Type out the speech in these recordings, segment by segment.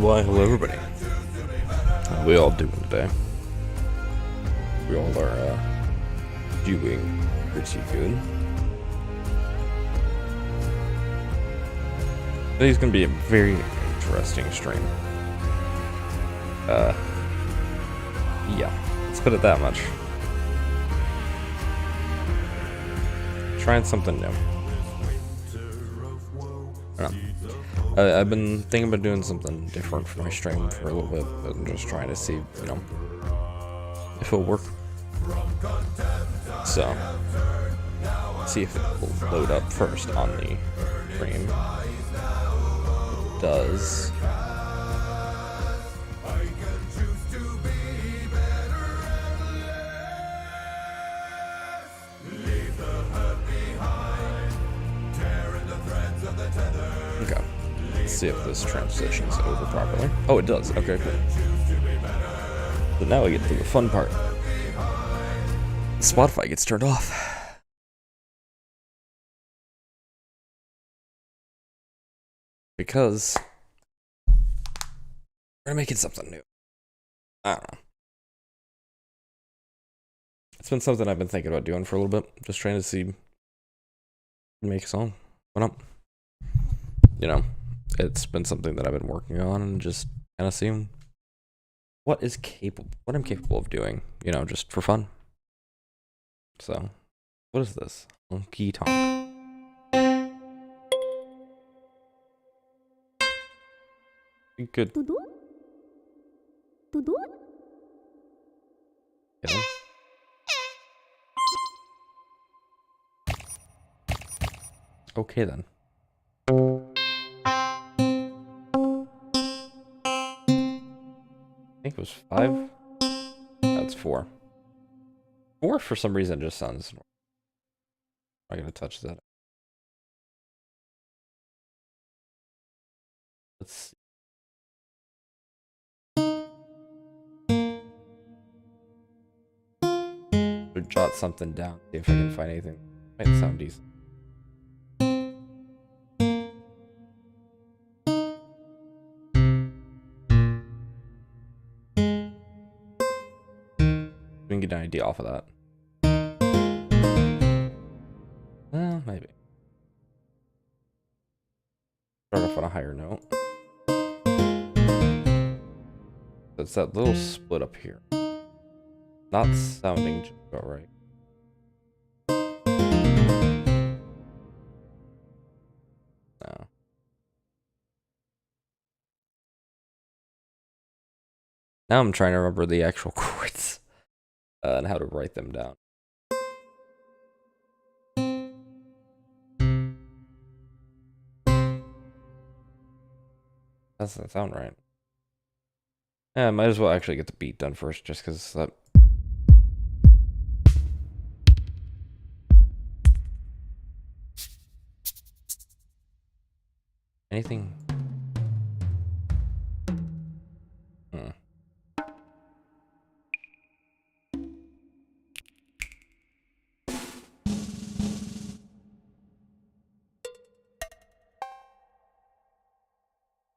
Why, hello everybody. How we all doing today? We all are doing pretty good. Today's gonna be a very interesting stream. Yeah, let's put it that much. Trying something new. I've been thinking about doing something different for my stream for a little bit, but I'm just trying to see, if it'll work. So, see if it will load up first on the stream. It does. Okay. Let's see if this transitions over properly. Oh, it does. Okay, cool. So now we get to the fun part. Spotify gets turned off. Because we're making something new. I don't know. It's been something I've been thinking about doing for a little bit. Just trying to see, make a song. What up? It's been something that I've been working on and just kind of seeing what I'm capable of doing, just for fun. So, what is this? Honky tonk. Good. Yeah. Okay then. I think it was 5. That's 4. 4 for some reason just sounds. I'm gonna touch that. Let's see. Jot something down. See if I can find anything. Might sound decent. We can get an idea off of that. Maybe. Start off on a higher note. It's that little split up here. Not sounding just about right. No. Now I'm trying to remember the actual chords and how to write them down. That doesn't sound right. Yeah, I might as well actually get the beat done first, just because that. Anything?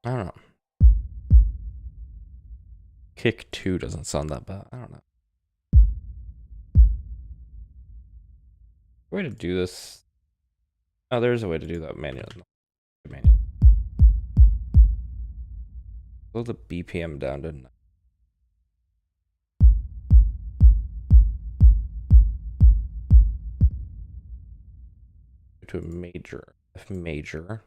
I don't know. Kick 2 doesn't sound that bad. I don't know. Way to do this. Oh, there's a way to do that manually. Slow the BPM down to 9. To a major, F major.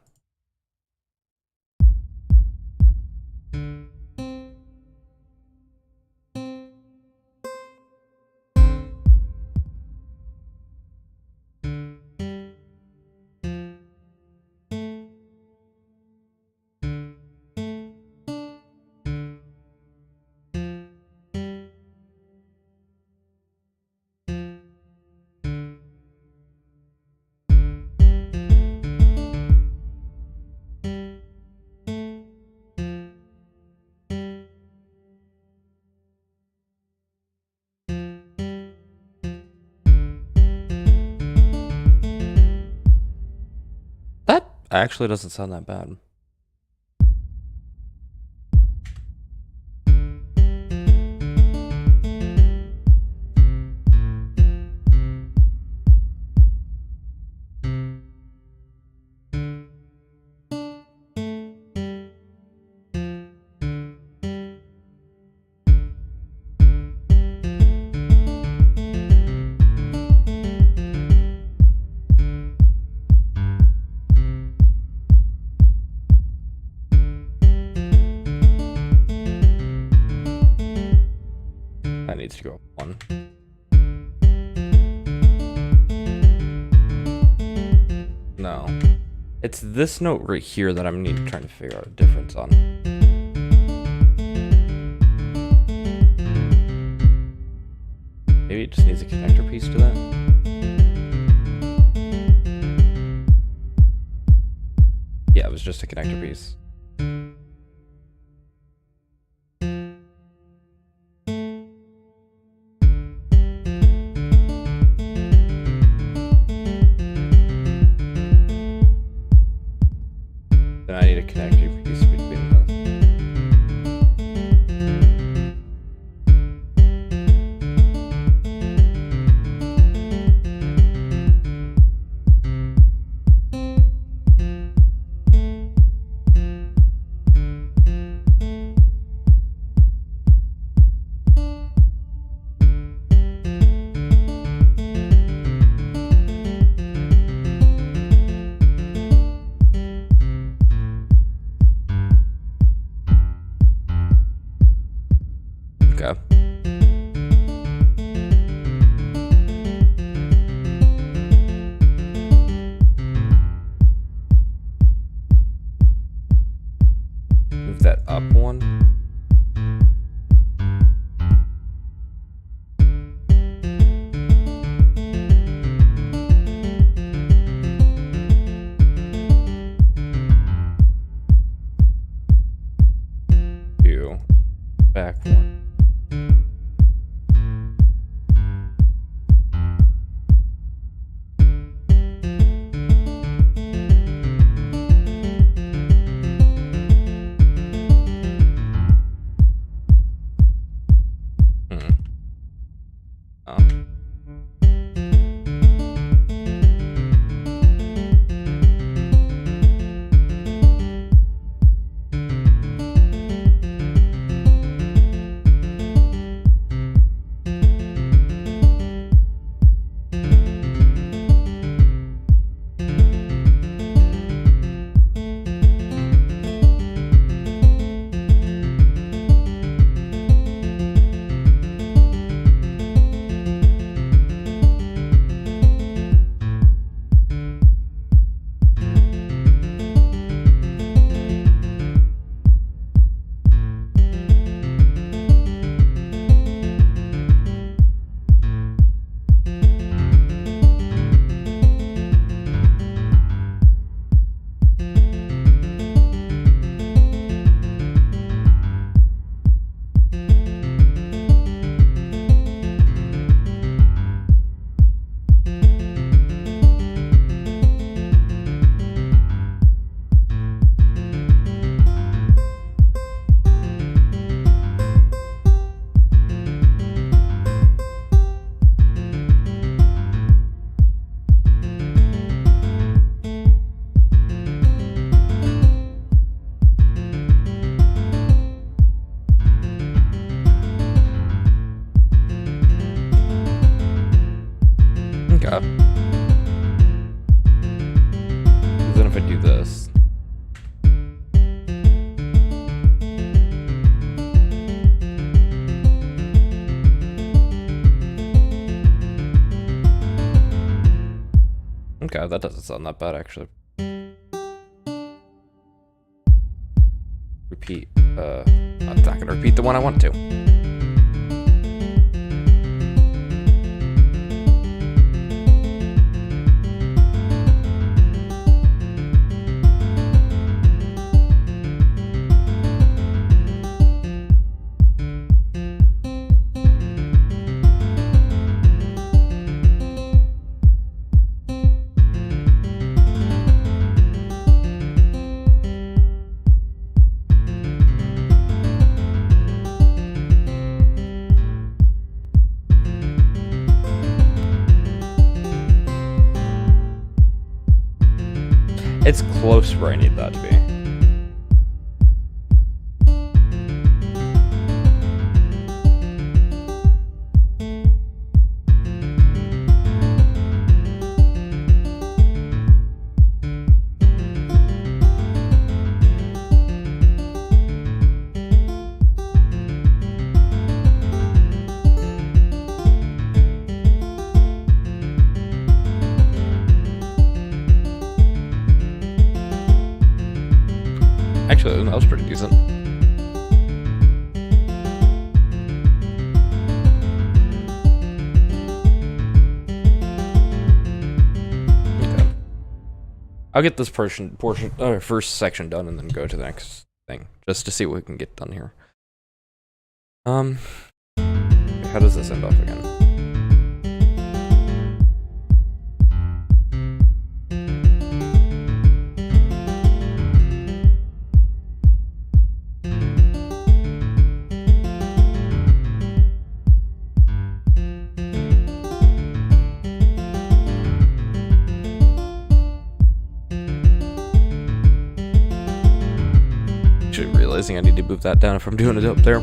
That actually doesn't sound that bad. needs to go up one. No. It's this note right here that I'm trying to figure out a difference on. Maybe it just needs a connector piece to that. Yeah, it was just a connector piece. Then I need a connector piece between those. Okay. Move that up one. Two. Back one. Oh. Okay. Then if I do this. Okay, that doesn't sound that bad actually. Repeat. I'm not gonna repeat the one I want to. It's close where I need that to be. Actually, that was pretty decent. I'll get this first section done and then go to the next thing, just to see what we can get done here. How does this end off again? Realizing I need to move that down if I'm doing it up there.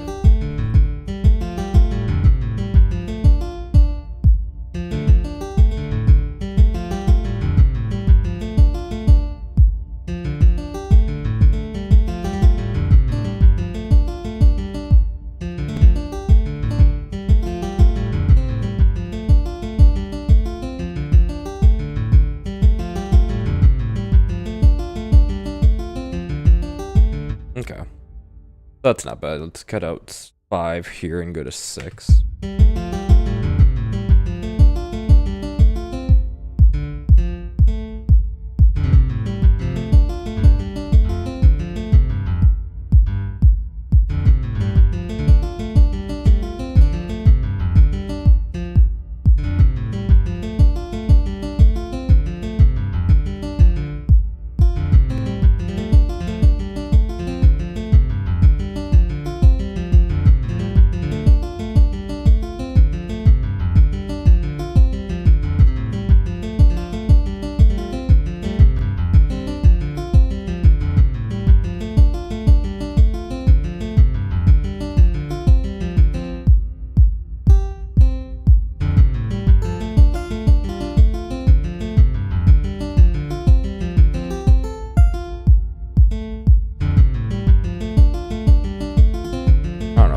Okay. That's not bad. Let's cut out 5 here and go to 6.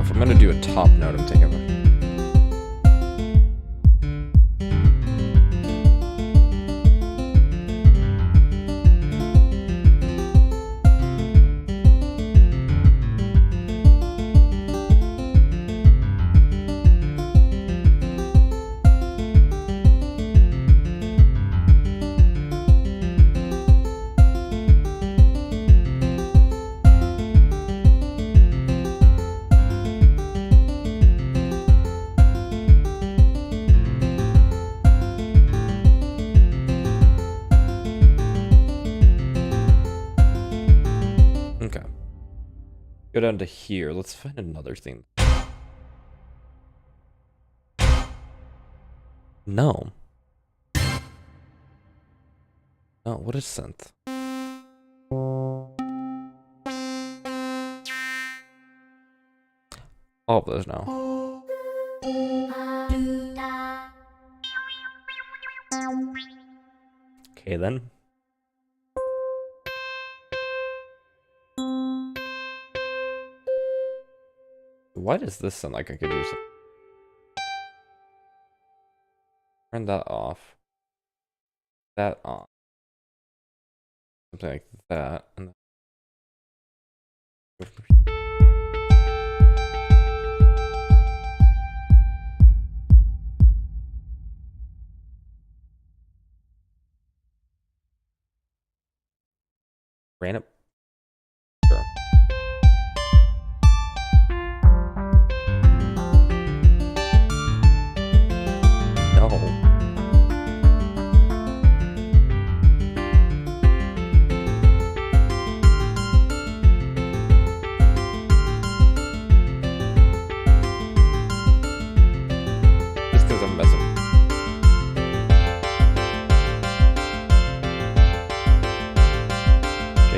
I'm gonna do a top note. I'm taking one. Go down to here. Let's find another thing. No. No, what is synth? All of those now. Okay then. Why does this sound like I could use it? Turn that off. That on. Something like that. And then ran it. Sure.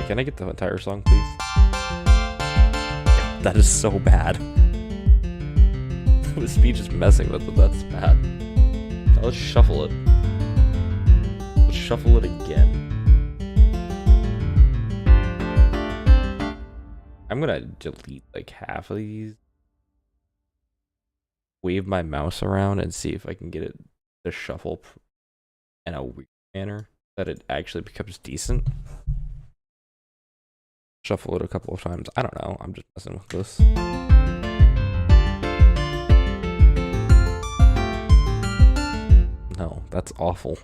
Can I get the entire song, please? That is so bad. The speech is messing with it. That's bad. Now let's shuffle it. Let's shuffle it again. I'm gonna delete like half of these. Wave my mouse around and see if I can get it to shuffle in a weird manner that it actually becomes decent. shuffle it a couple of times. I don't know. I'm just messing with this. No, that's awful.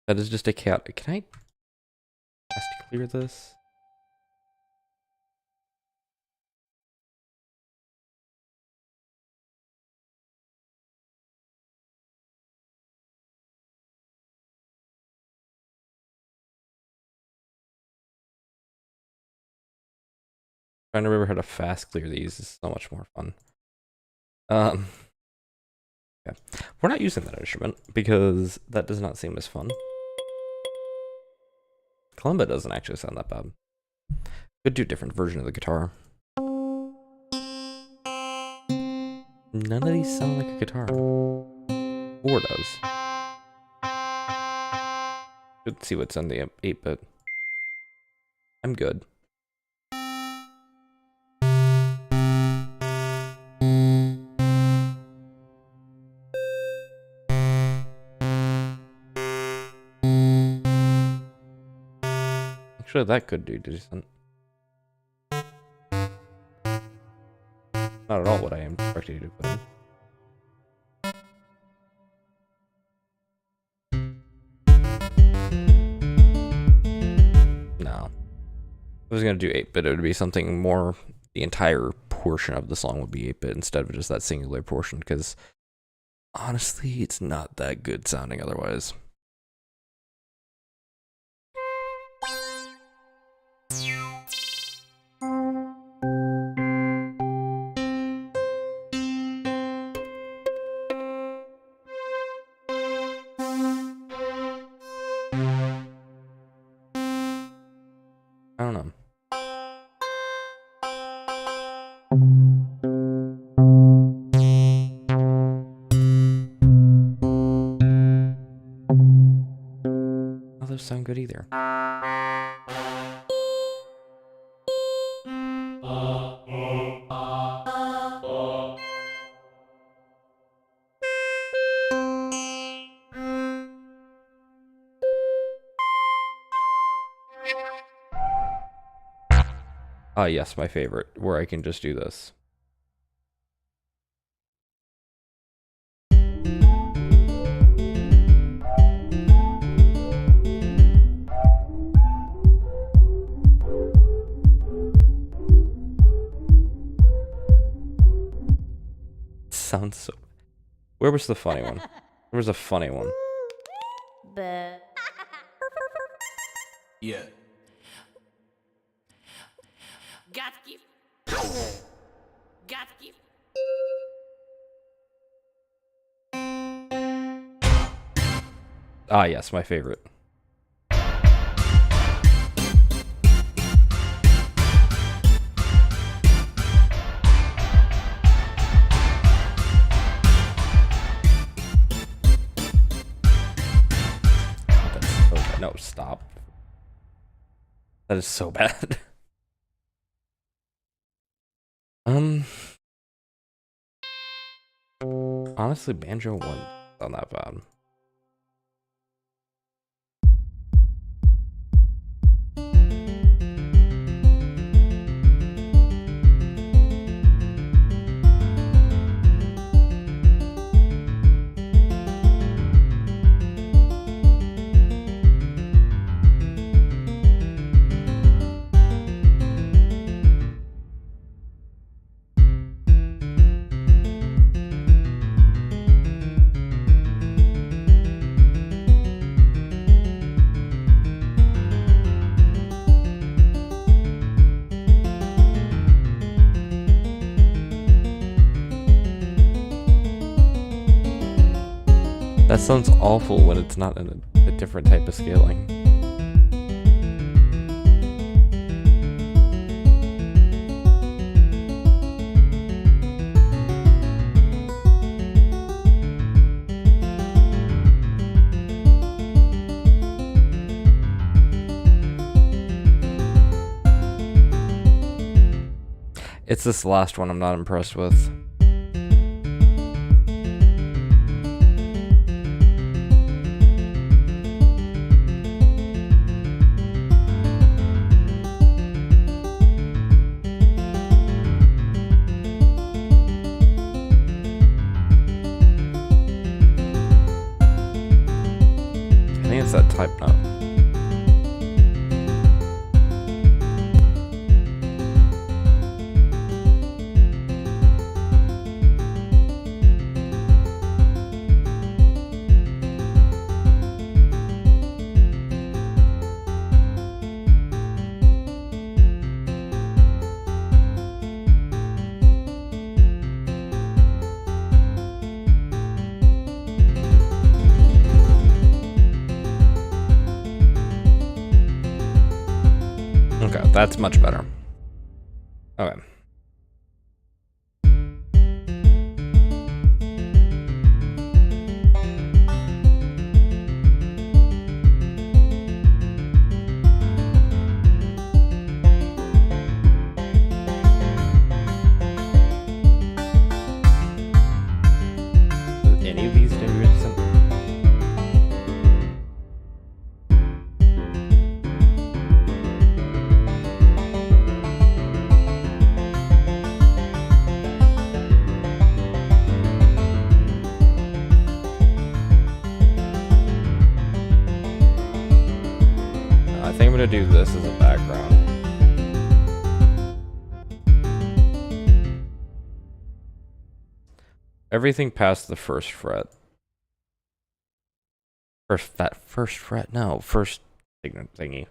That is just a chaotic. Can I has to clear this? Trying to remember how to fast clear these is so much more fun. Yeah. We're not using that instrument because that does not seem as fun. Kalimba doesn't actually sound that bad. Could do a different version of the guitar. None of these sound like a guitar. 4 does. Let's see what's on the 8-bit. I'm good. Actually, that could do decent. Not at all what I am expecting you to put in. No. If I was going to do 8-bit, it would be something more, the entire portion of the song would be 8-bit instead of just that singular portion, because honestly, it's not that good sounding otherwise. I don't know. Oh, those sound good either. Ah, yes, my favorite, where I can just do this. Sounds so... Where was the funny one? There was a funny one. Yeah. Got to keep. Got to keep. Ah, yes, my favorite. That's so bad. No, stop. That is so bad. Honestly, Banjo 1 not that bad. That sounds awful when it's not in a different type of scaling. It's this last one I'm not impressed with. pipe nut. Okay, that's much better. Okay. Does any of these do it? I think I'm gonna do this as a background. Everything past the first fret. First fret? No, first thingy.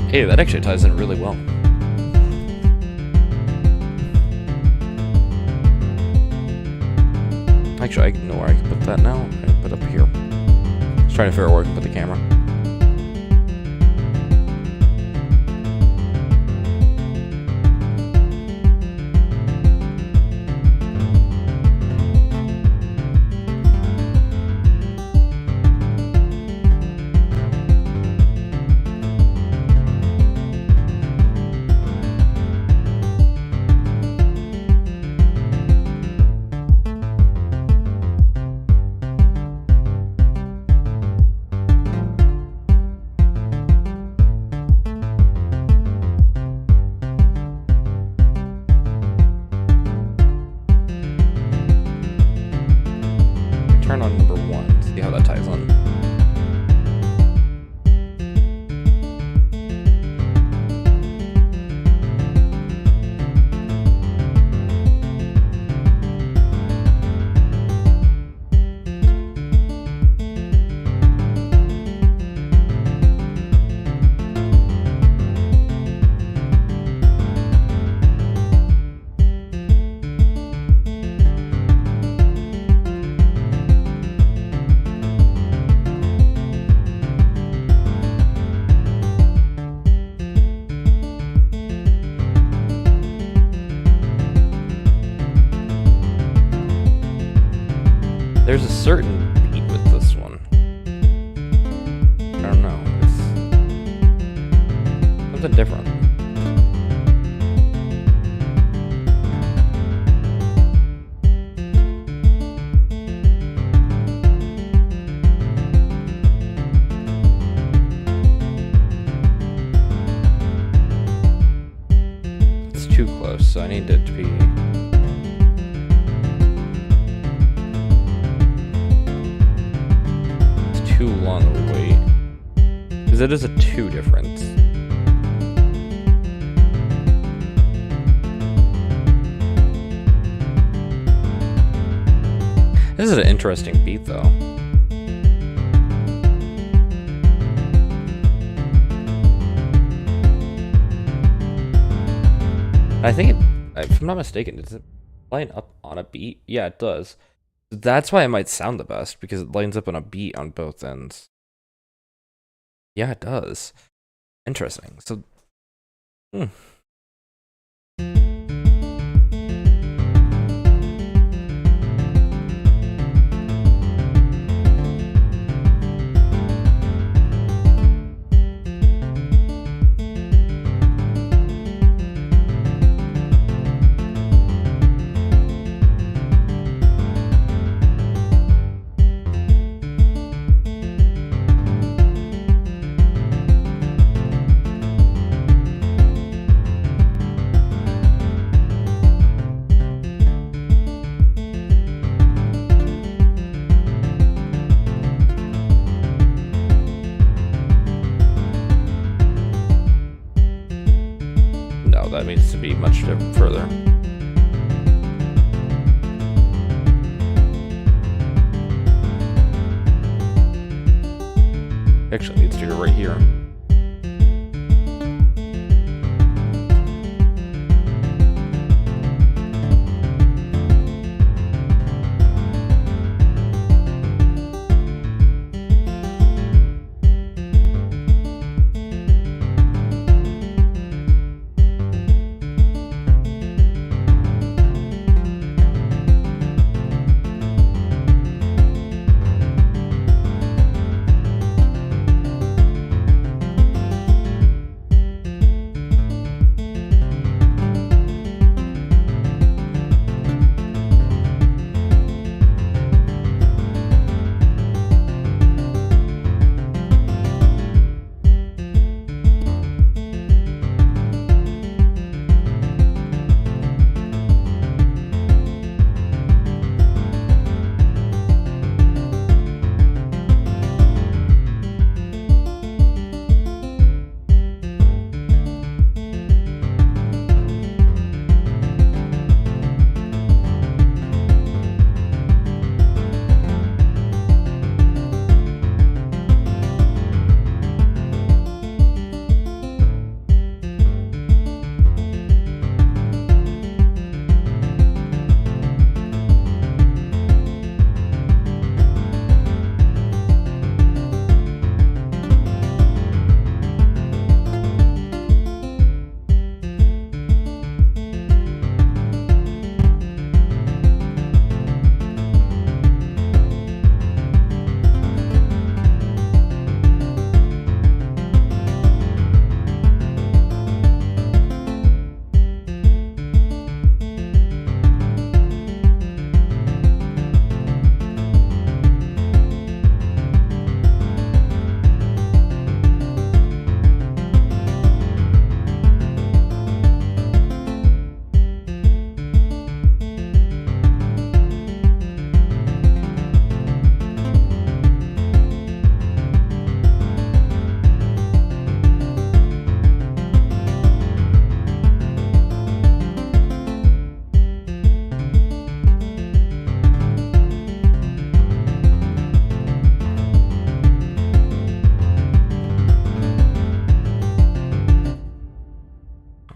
Hey, that actually ties in really well. Actually, I know where I can put that now. I can put it up here. Just trying to figure out where I can put the camera. certain beat with this one. I don't know. It's something different. It's too close, so I need it to be. Too long of a wait, because it is a 2 difference. This is an interesting beat, though. I think it, if I'm not mistaken, does it line up on a beat? Yeah, it does. That's why it might sound the best, because it lines up on a beat on both ends. Yeah, it does. Interesting. So, no, that needs to be much further. Actually, needs to go right here.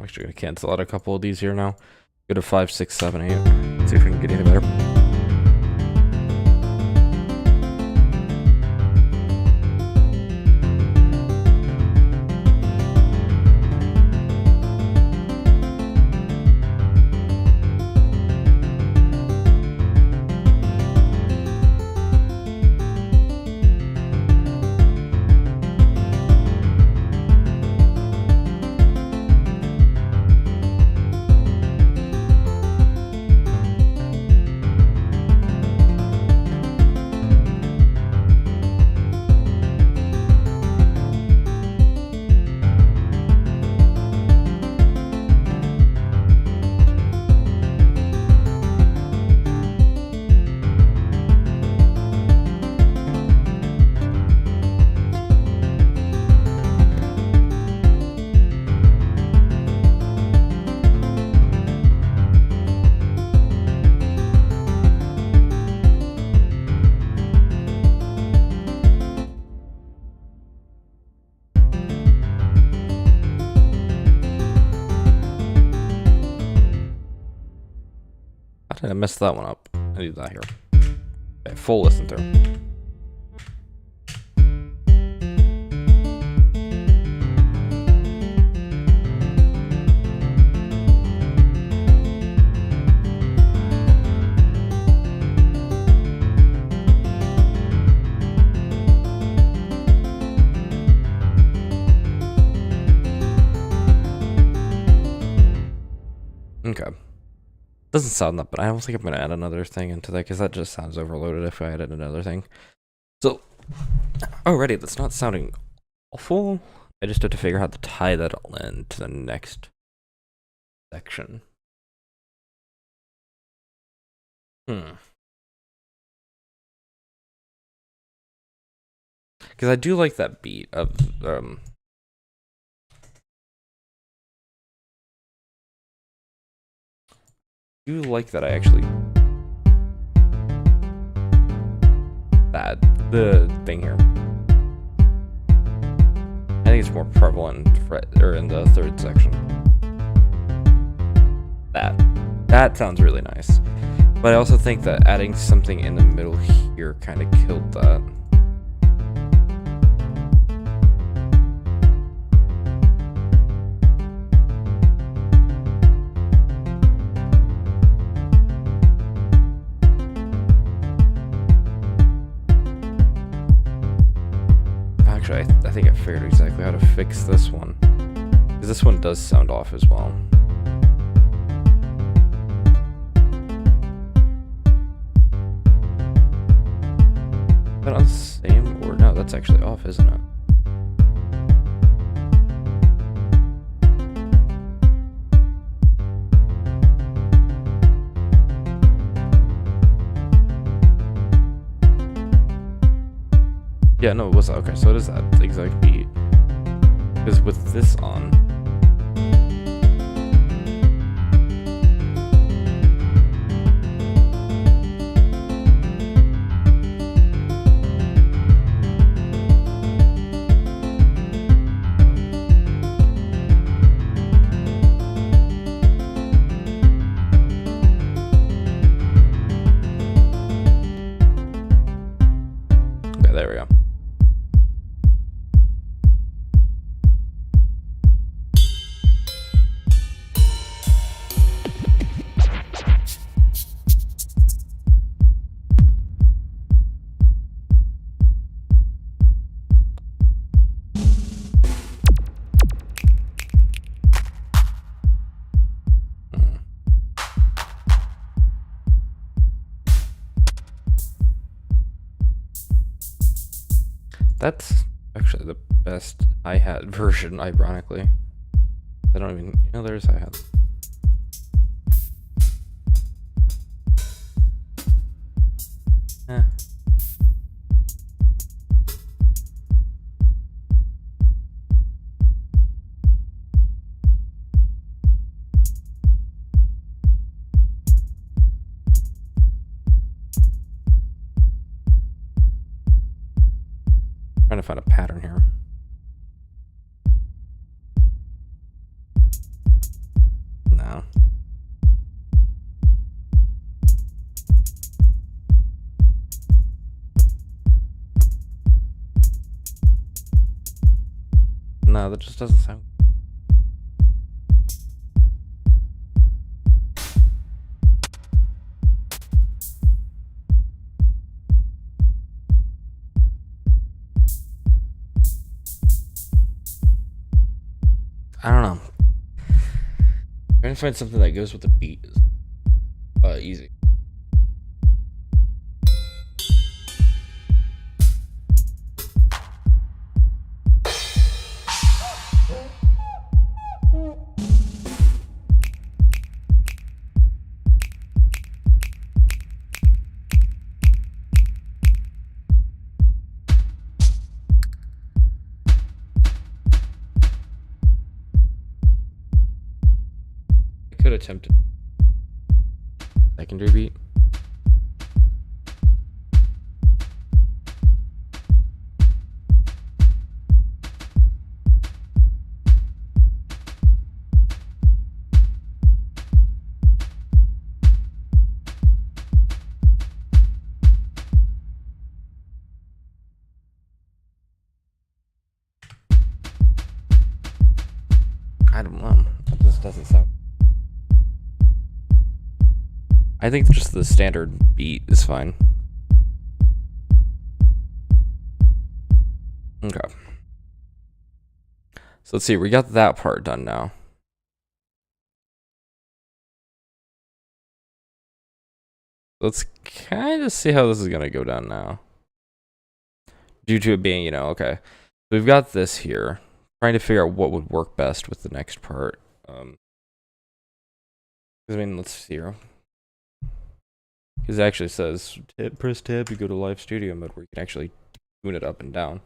actually gonna cancel out a couple of these here now. Go to 5, 6, 7, 8. See if we can get any better. did I mess that one up? I need that here. Okay, full listen through. Okay. Doesn't sound that, but I don't think I'm going to add another thing into that because that just sounds overloaded if I added another thing. So, already that's not sounding awful. I just have to figure out how to tie that all in to the next section. Because I do like that beat of do like that I actually the thing here. I think it's more prevalent in the third section. That sounds really nice. But I also think that adding something in the middle here kind of killed that. Actually, I think I figured exactly how to fix this one. Because this one does sound off as well. Is that on the same or no? That's actually off, isn't it? Yeah, no, it was okay. So it is that exact beat. Because with this on, okay, there we go. That's actually the best hi-hat version, ironically. I don't even, you know, there's hi-hat. Eh. Trying to find a pattern here. No. No, that just doesn't sound. I don't know. Trying to find something that goes with the beat is easy. Could attempt secondary beat. I don't know. This doesn't sound. I think just the standard beat is fine. Okay. So let's see. We got that part done now. Let's kind of see how this is going to go down now. Due to it being, you know, okay. So we've got this here. Trying to figure out what would work best with the next part. I mean, let's see here. Because it actually says, press tab to go to live studio mode where you can actually tune it up and down.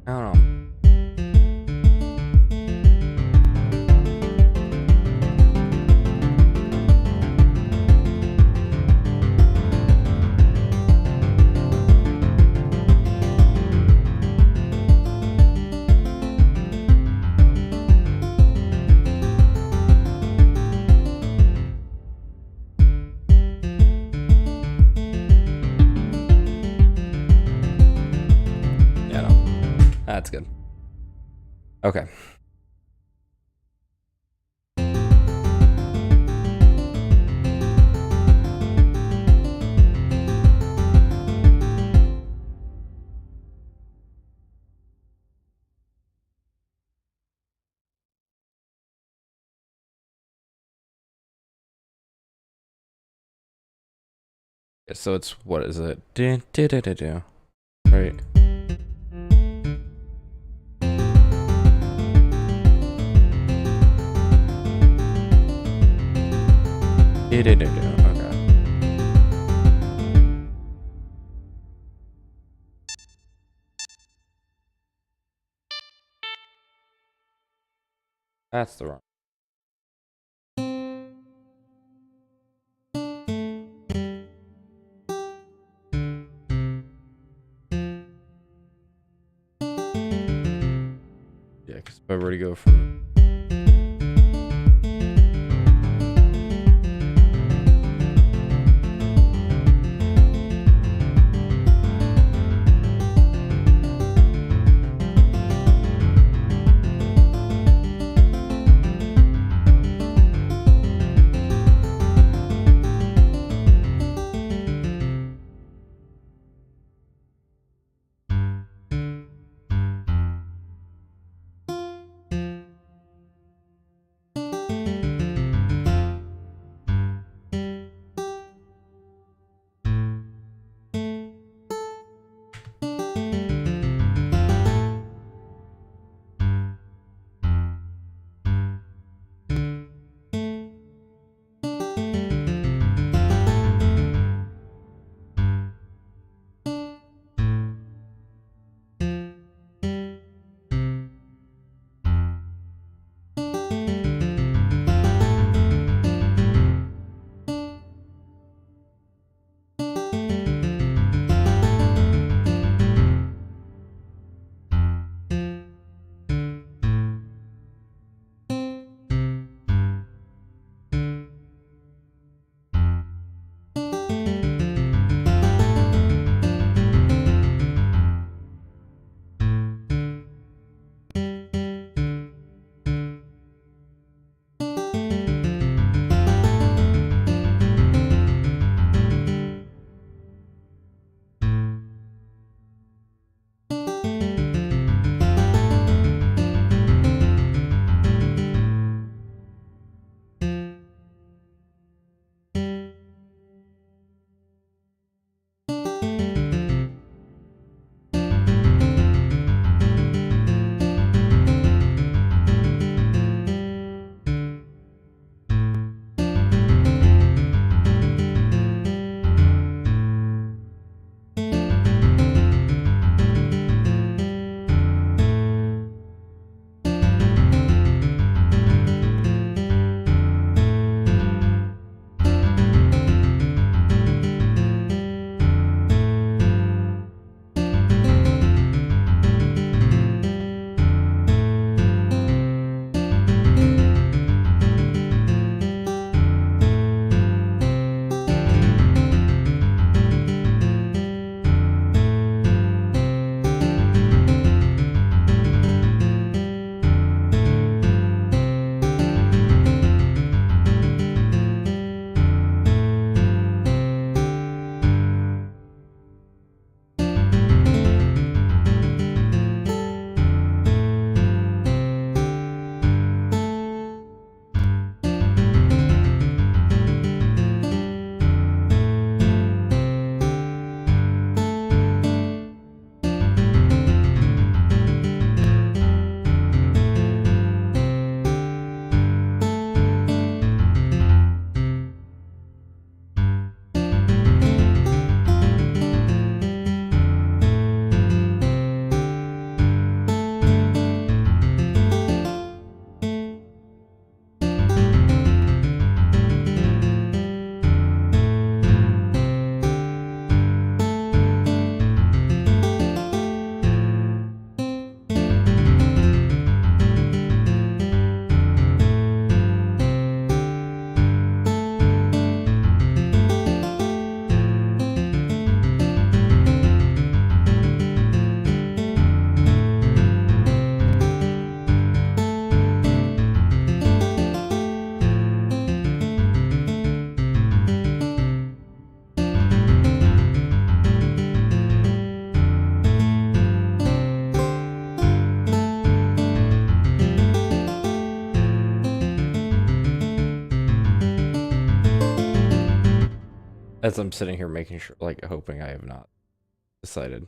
I don't know. Yeah, no. That's good. Okay. So it's, what is it? Right. Okay. That's the wrong. Yeah, because if I were to go from. As I'm sitting here making sure, like, hoping I have not decided.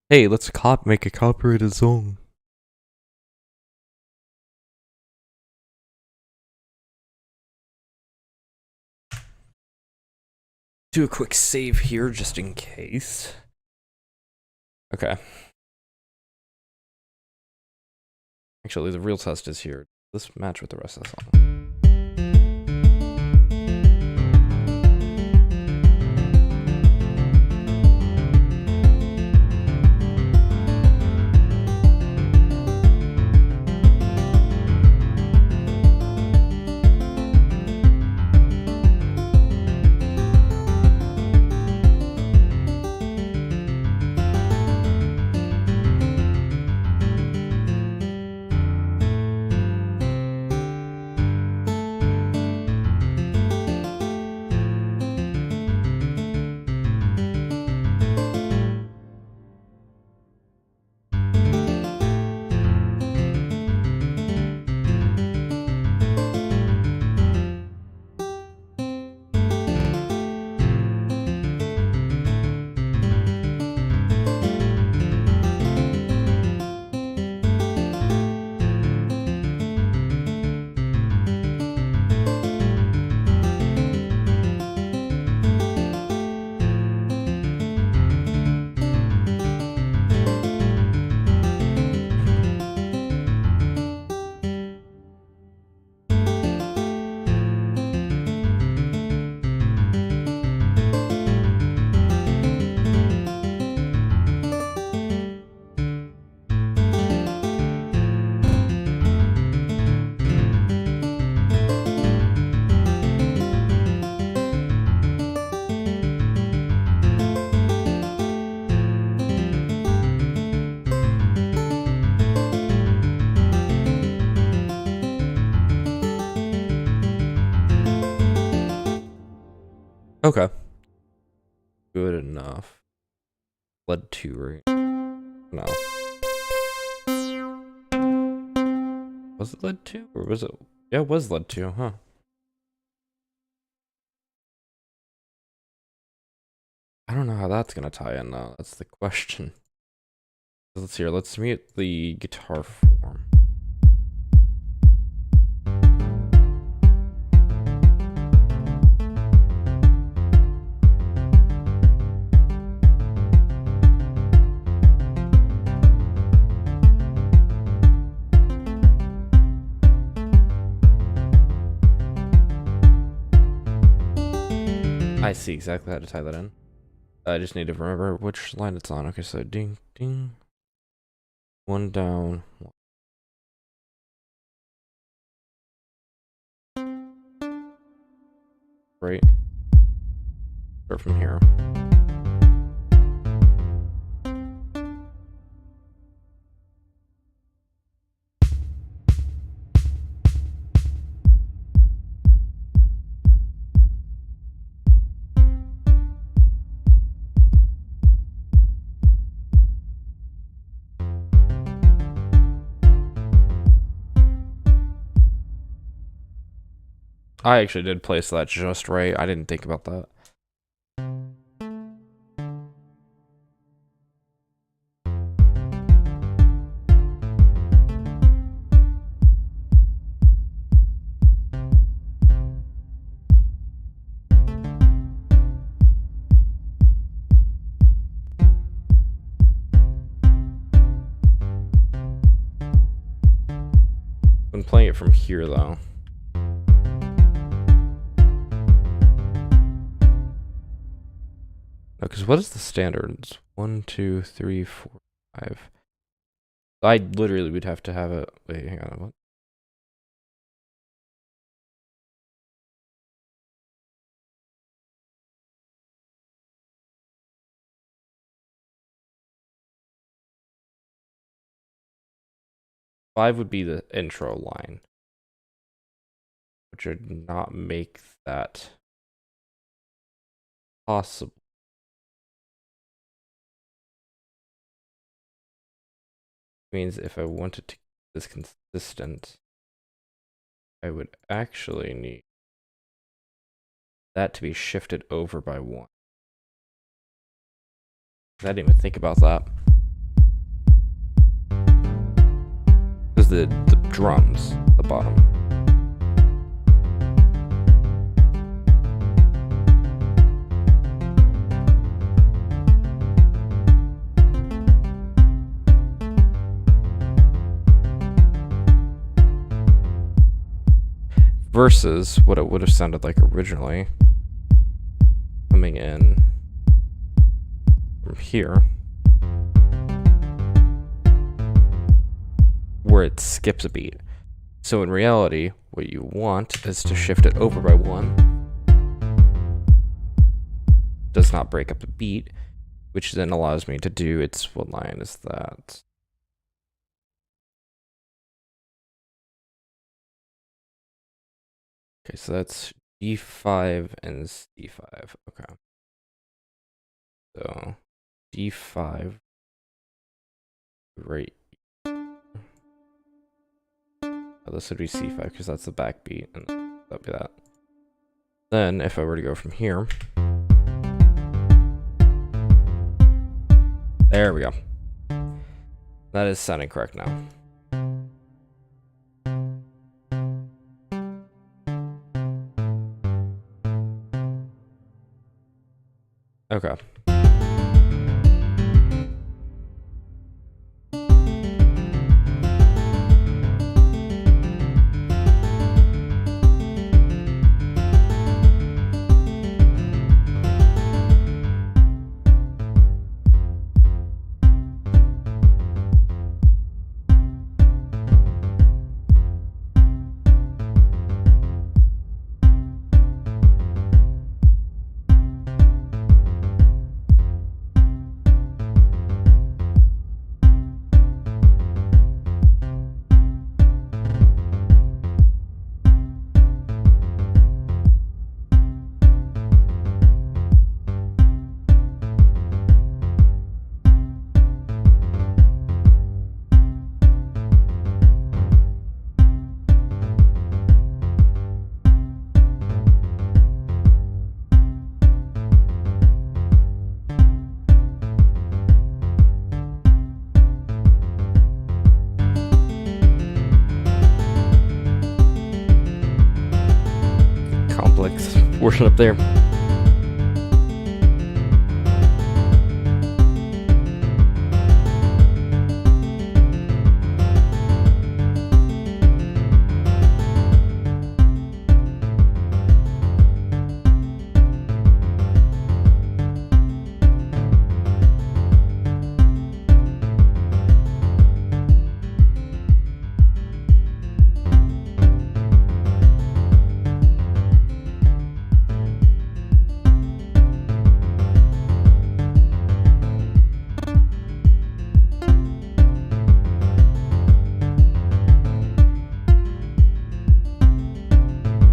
Hey, let's make a copyrighted song. Do a quick save here just in case. Okay. Actually, the real test is here. Let's match with the rest of the song. Okay. Good enough. Led 2, right? No. Was it led 2? Or was it? Yeah, it was led 2, huh? I don't know how that's gonna tie in though. That's the question. Let's see here. Let's mute the guitar form. I see exactly how to tie that in. I just need to remember which line it's on. Okay, so ding, ding. One down. Right. Start from here. I actually did place that just right. I didn't think about that. When playing it from here though. No, because what is the standards? 1, 2, 3, 4, 5. I literally would have to have a. Wait, hang on. What? Five would be the intro line, which would not make that possible. Means if I wanted to keep this consistent, I would actually need that to be shifted over by 1. I didn't even think about that. This is the drums, the bottom. Versus what it would have sounded like originally, coming in from here, where it skips a beat. So in reality, what you want is to shift it over by 1. Does not break up the beat, which then allows me to do what line is that? Okay, so that's D5 and C5. Okay. So D5 right. Oh, this would be C5 because that's the backbeat, and that'd be that. Then if I were to go from here, there we go. That is sounding correct now. Okay. Portion up there.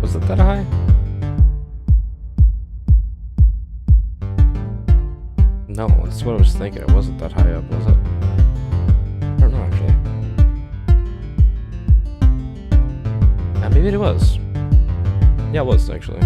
Was it that high? No, that's what I was thinking. It wasn't that high up, was it? I don't know, actually. Maybe it was. Yeah, it was, actually.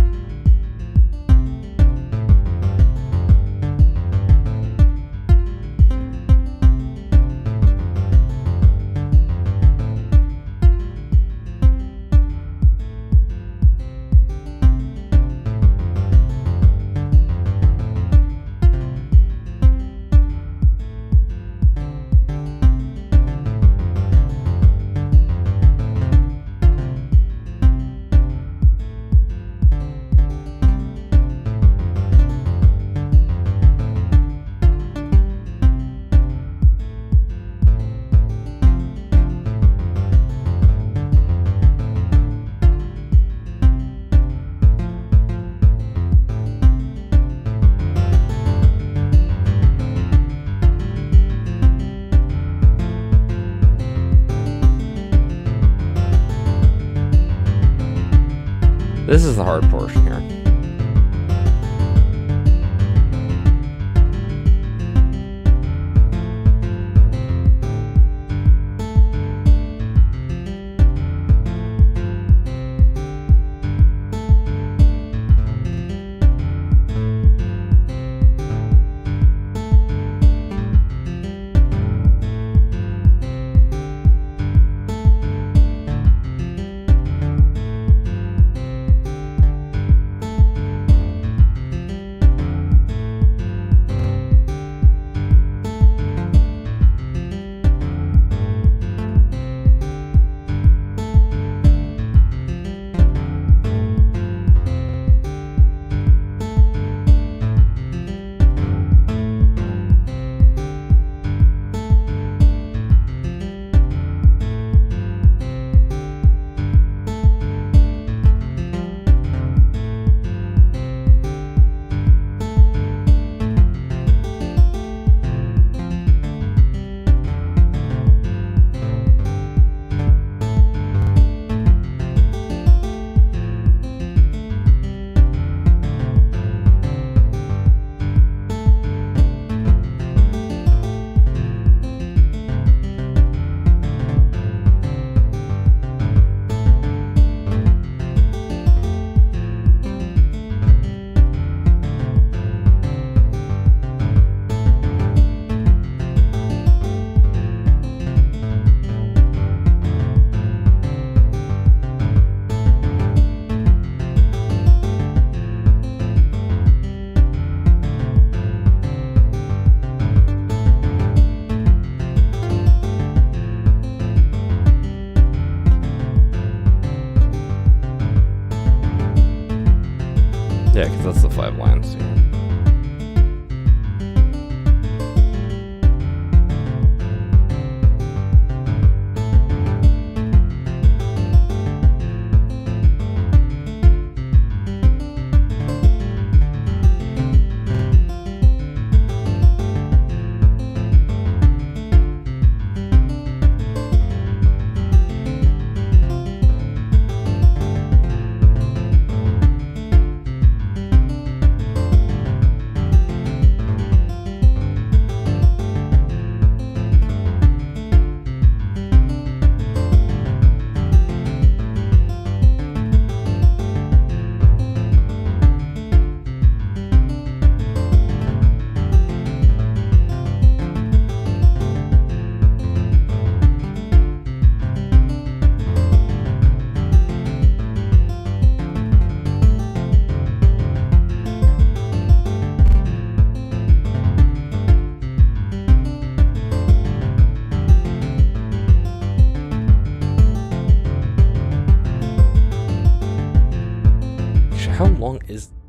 This is the hard portion here.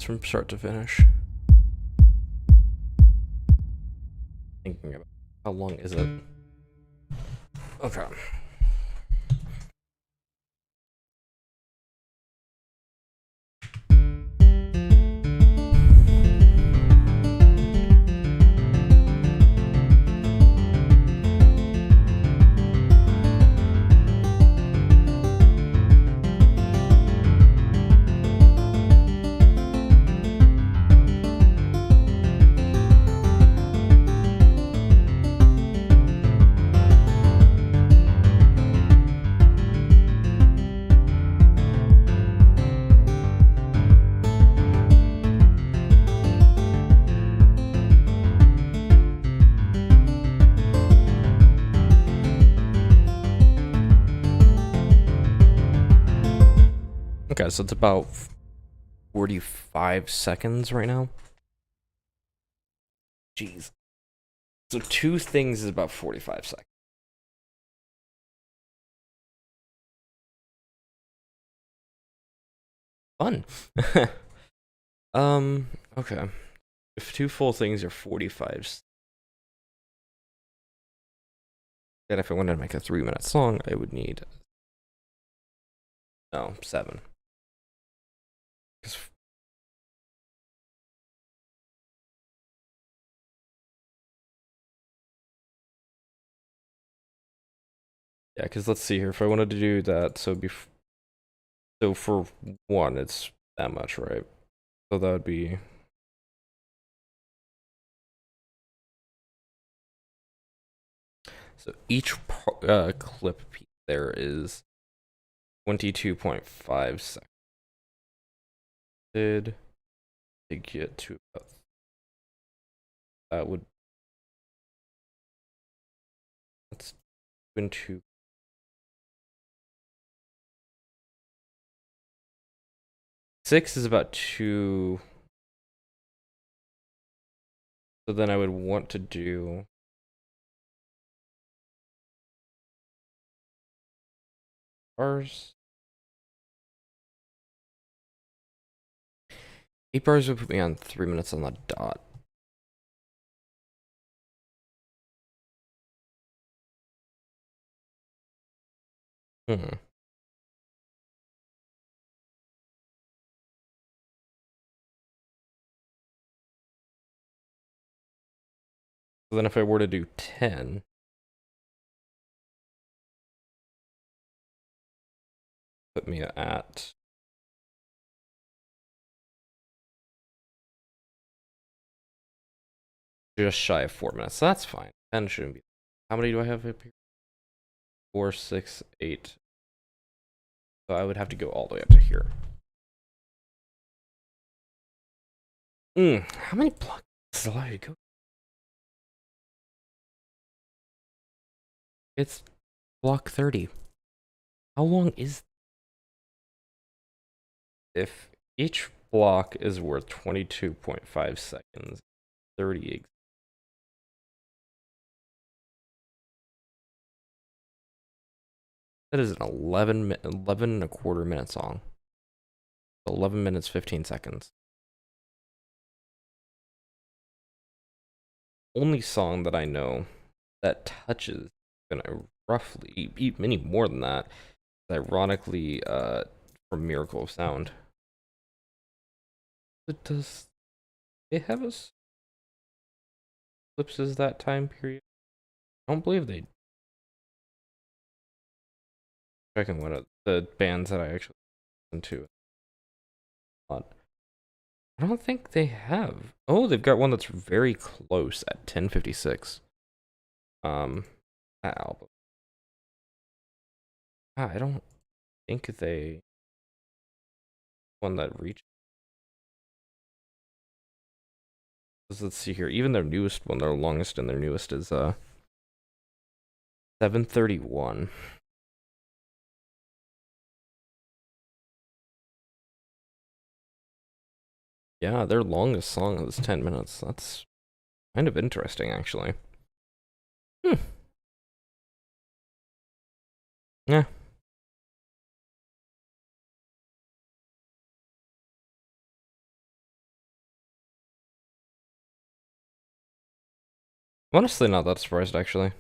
from start to finish. Thinking about how long is it? Okay. Okay, so it's about 45 seconds right now. Jeez. So two things is about 45 seconds. Fun. Okay. If two full things are 45, then if I wanted to make a 3-minute song, I would need 7. Yeah, because let's see here. If I wanted to do that, so for one, it's that much, right? So that would be. So each clip piece there is 22.5 seconds. Did to get to about that would that's into 6 is about 2. So then I would want to do bars. 8 bars would put me on 3 minutes on the dot. Hmm. So then if I were to do 10, put me at just shy of 4 minutes. So that's fine. 10 shouldn't be. How many do I have up here? 4, 6, 8. So I would have to go all the way up to here. How many blocks is allowed to go? It's block 30. How long is? If each block is worth 22.5 seconds, 30. That is an 11 and a quarter minute song. 11 minutes, 15 seconds. Only song that I know that touches, gonna roughly eat many more than that, ironically, from Miracle of Sound. But does they have us eclipses that time period? I don't believe they. Checking one of the bands that I actually listen to. I don't think they have. Oh, they've got one that's very close at 10:56. That album. I don't think they one that reached. Let's see here. Even their newest one, their longest and their newest is 7:31. Yeah, their longest song is 10 minutes. That's kind of interesting, actually. Yeah. Honestly, not that surprised actually.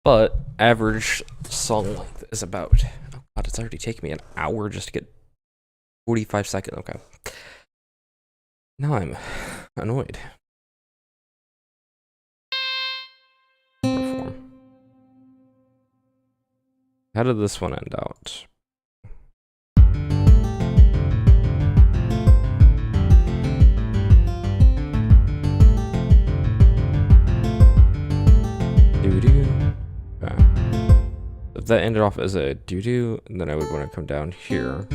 But average song length is about. Oh god, it's already taken me an hour just to get 45 seconds. Okay. Now I'm annoyed. Perform. How did this one end out? Doo-doo. Okay. If that ended off as a doo-doo, then I would want to come down here.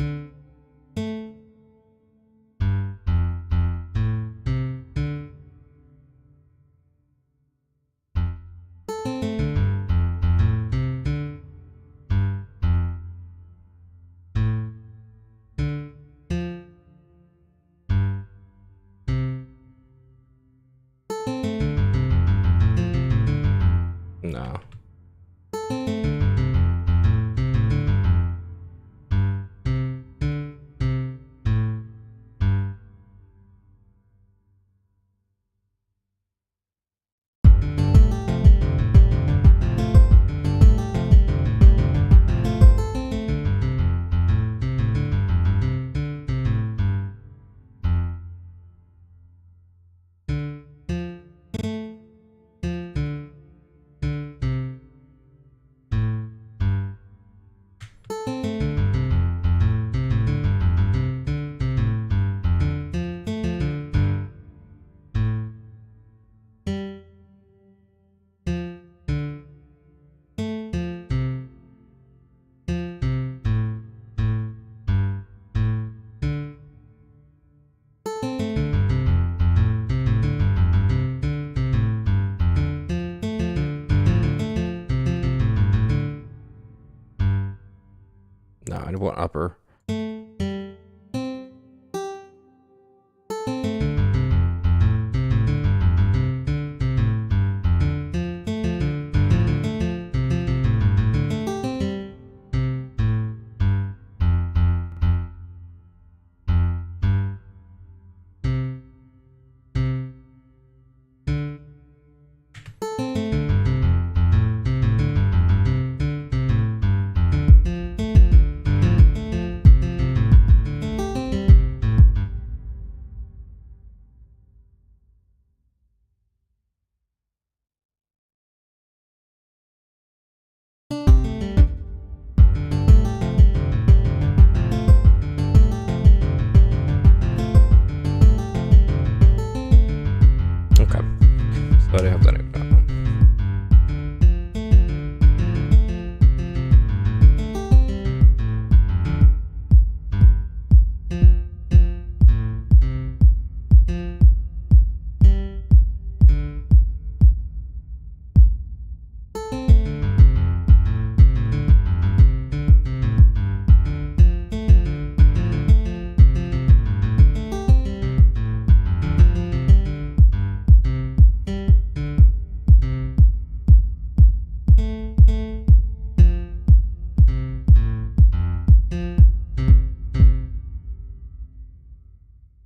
No. No, I want upper. Okay. So I have that in now.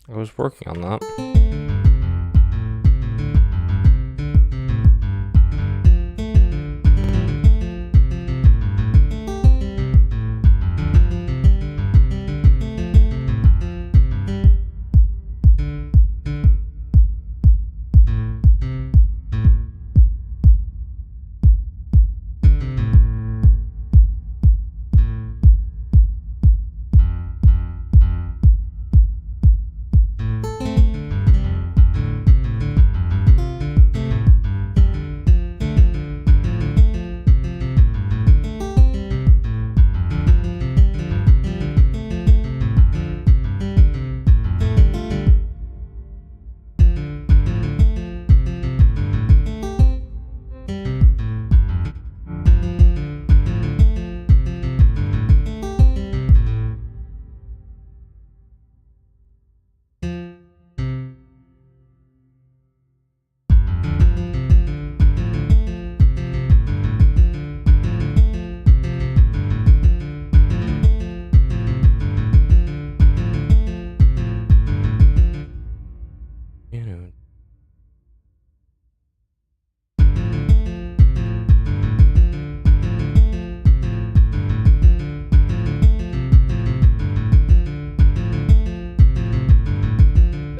I was working on that.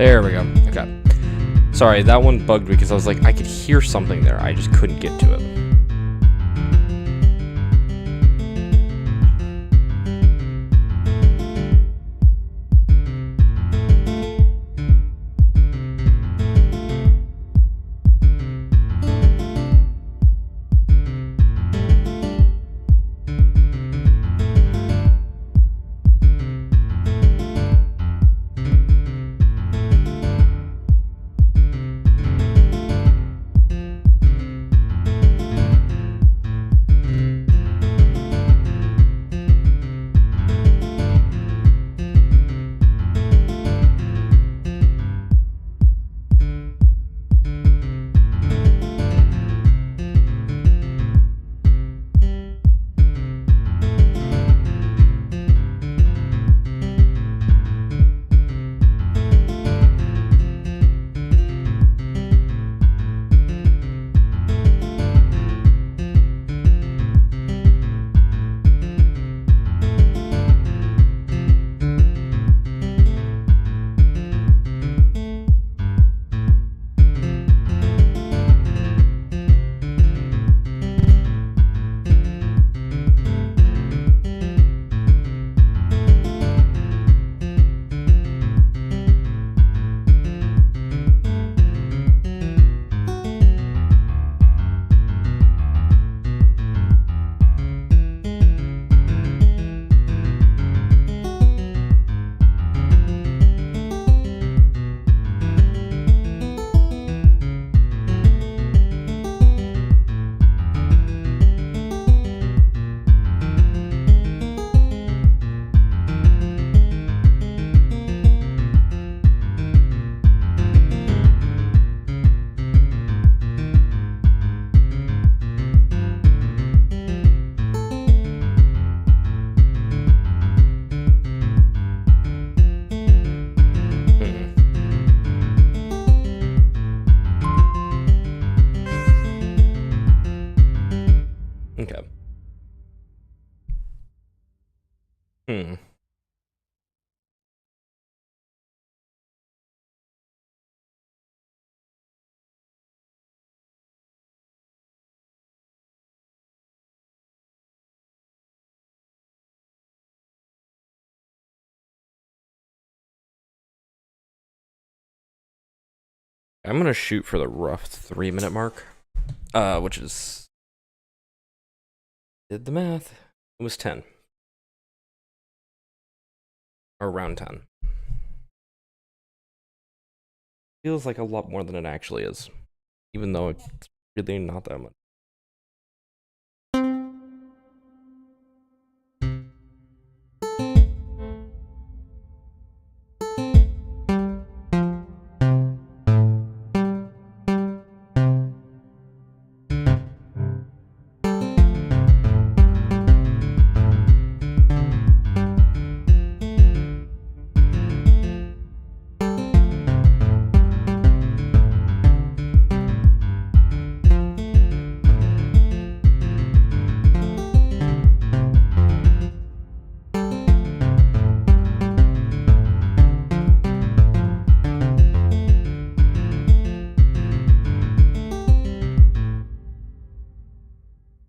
There we go. Okay. Sorry, that one bugged me because I was like, I could hear something there. I just couldn't get to it. Okay. I'm gonna shoot for the rough 3-minute mark, which is, did the math. It was 10, or around 10. Feels like a lot more than it actually is, even though it's really not that much.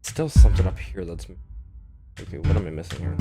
Still something up here that's... Okay, what am I missing here?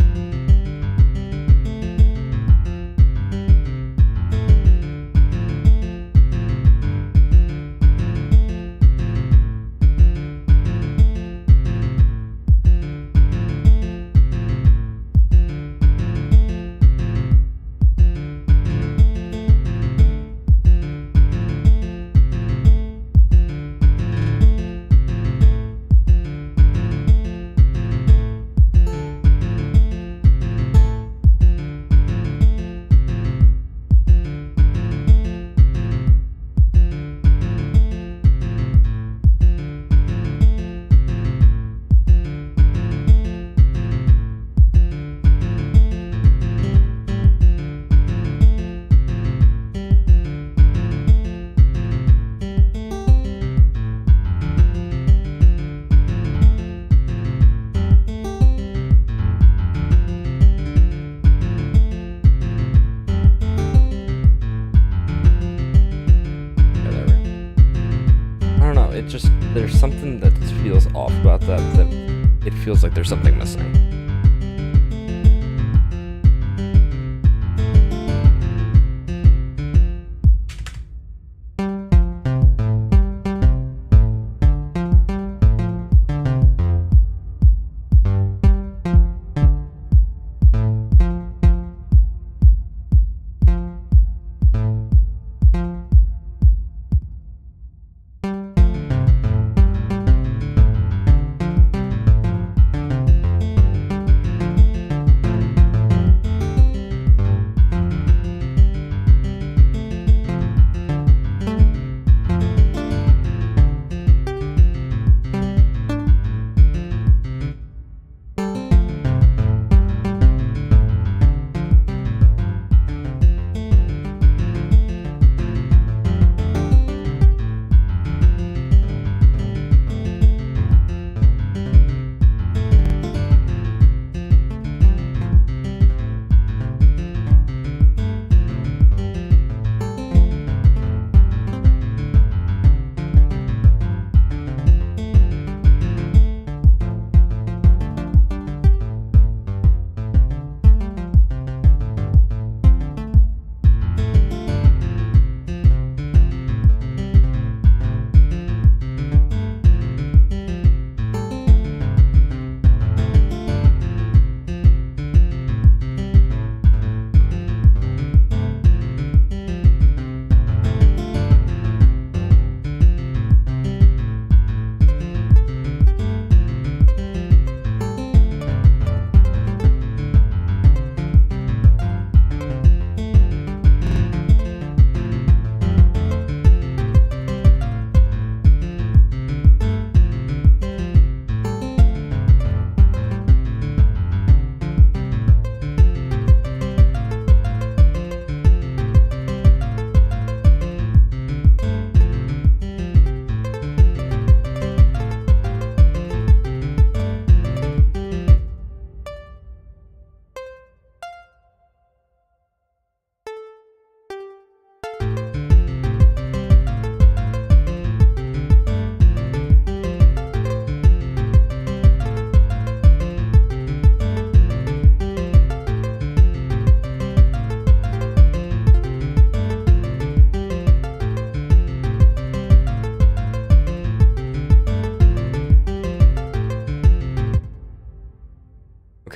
It just there's something that feels off about that. That it feels like there's something missing.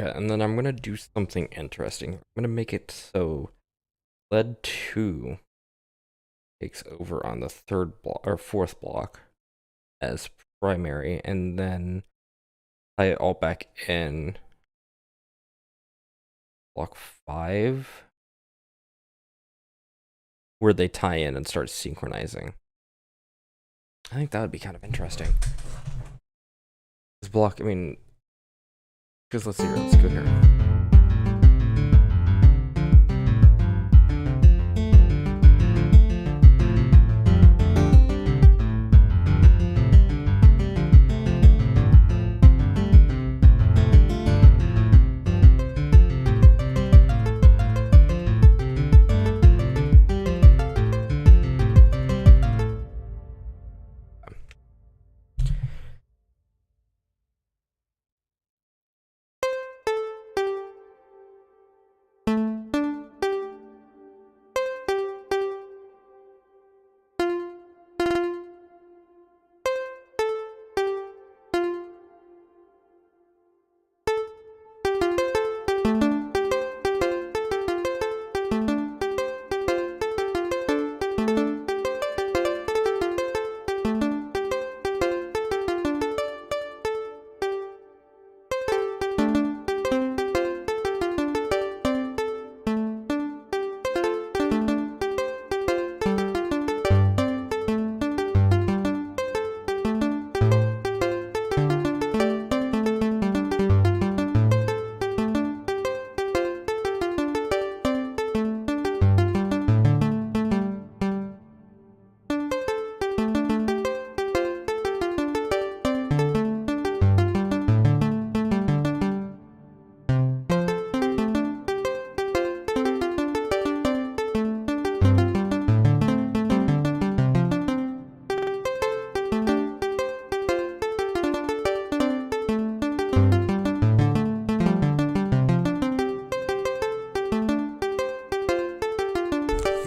Okay, and then I'm gonna do something interesting. I'm gonna make it so lead 2 takes over on the third block or fourth block as primary, and then tie it all back in block 5, where they tie in and start synchronizing. I think that would be kind of interesting. This block, I mean, because let's see here, let's go here.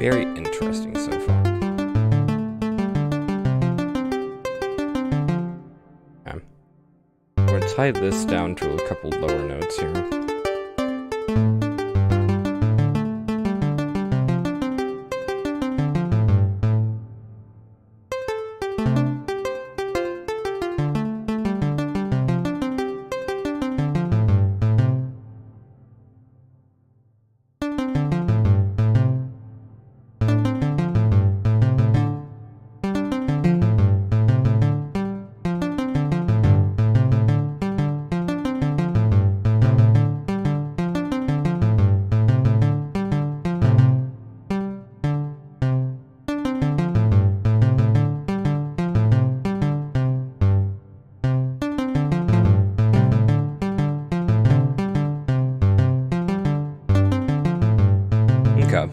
very interesting so far. Okay. I'm going to tie this down to a couple lower notes here. Okay.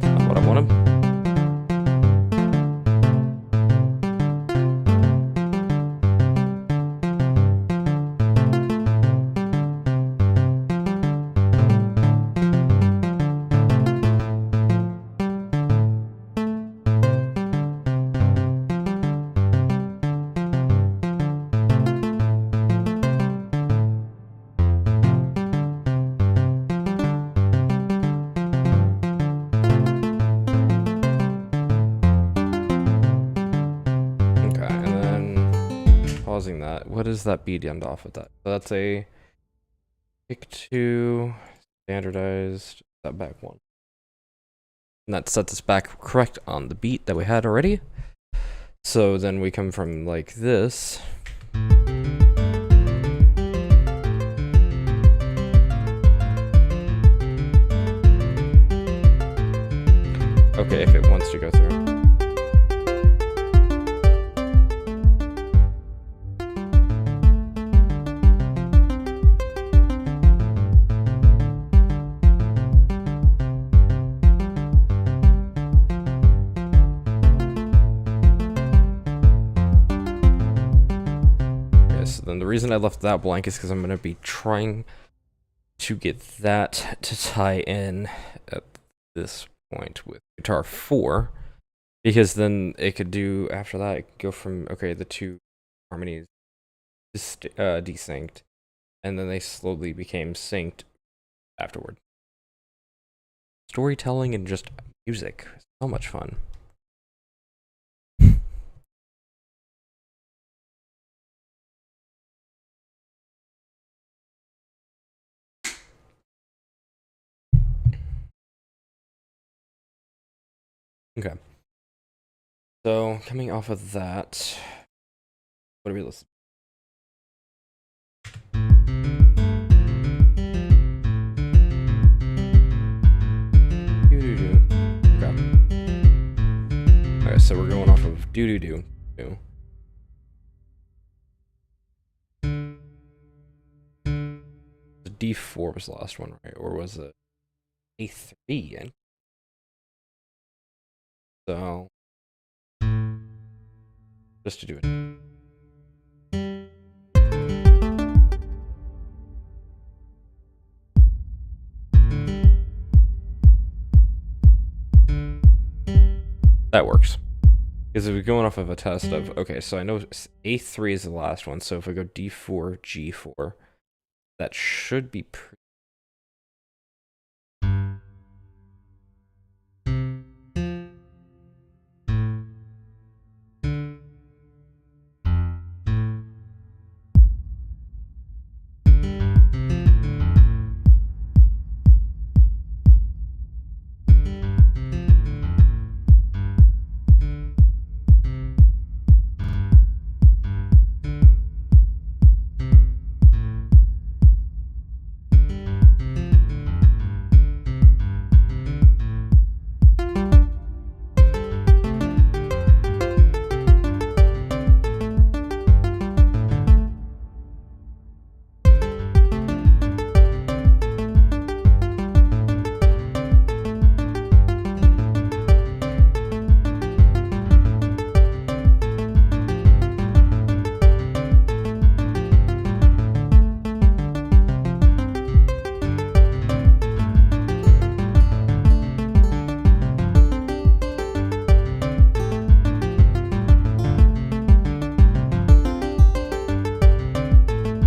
Not what I wanted. Okay, and then pausing that. What does that bead end off with that? So that's a pick 2 standardized that back 1. And that sets us back correct on the beat that we had already. So then we come from like this. Okay, if it wants to go through. Then the reason I left that blank is because I'm going to be trying to get that to tie in at this point with guitar 4, because then it could do, after that, it could go from, okay, the 2 harmonies desynced, and then they slowly became synced afterward. Storytelling and just music. So much fun. Okay. So, coming off of that, what are we listening? Doo-doo-doo. Okay. Okay, so we're going off of doo-doo-doo. The D4 was the last one, right? Or was it A3? So, just to do it. That works. Because if we're going off of a test of, okay, so I know A3 is the last one, so if I go D4, G4, that should be pretty.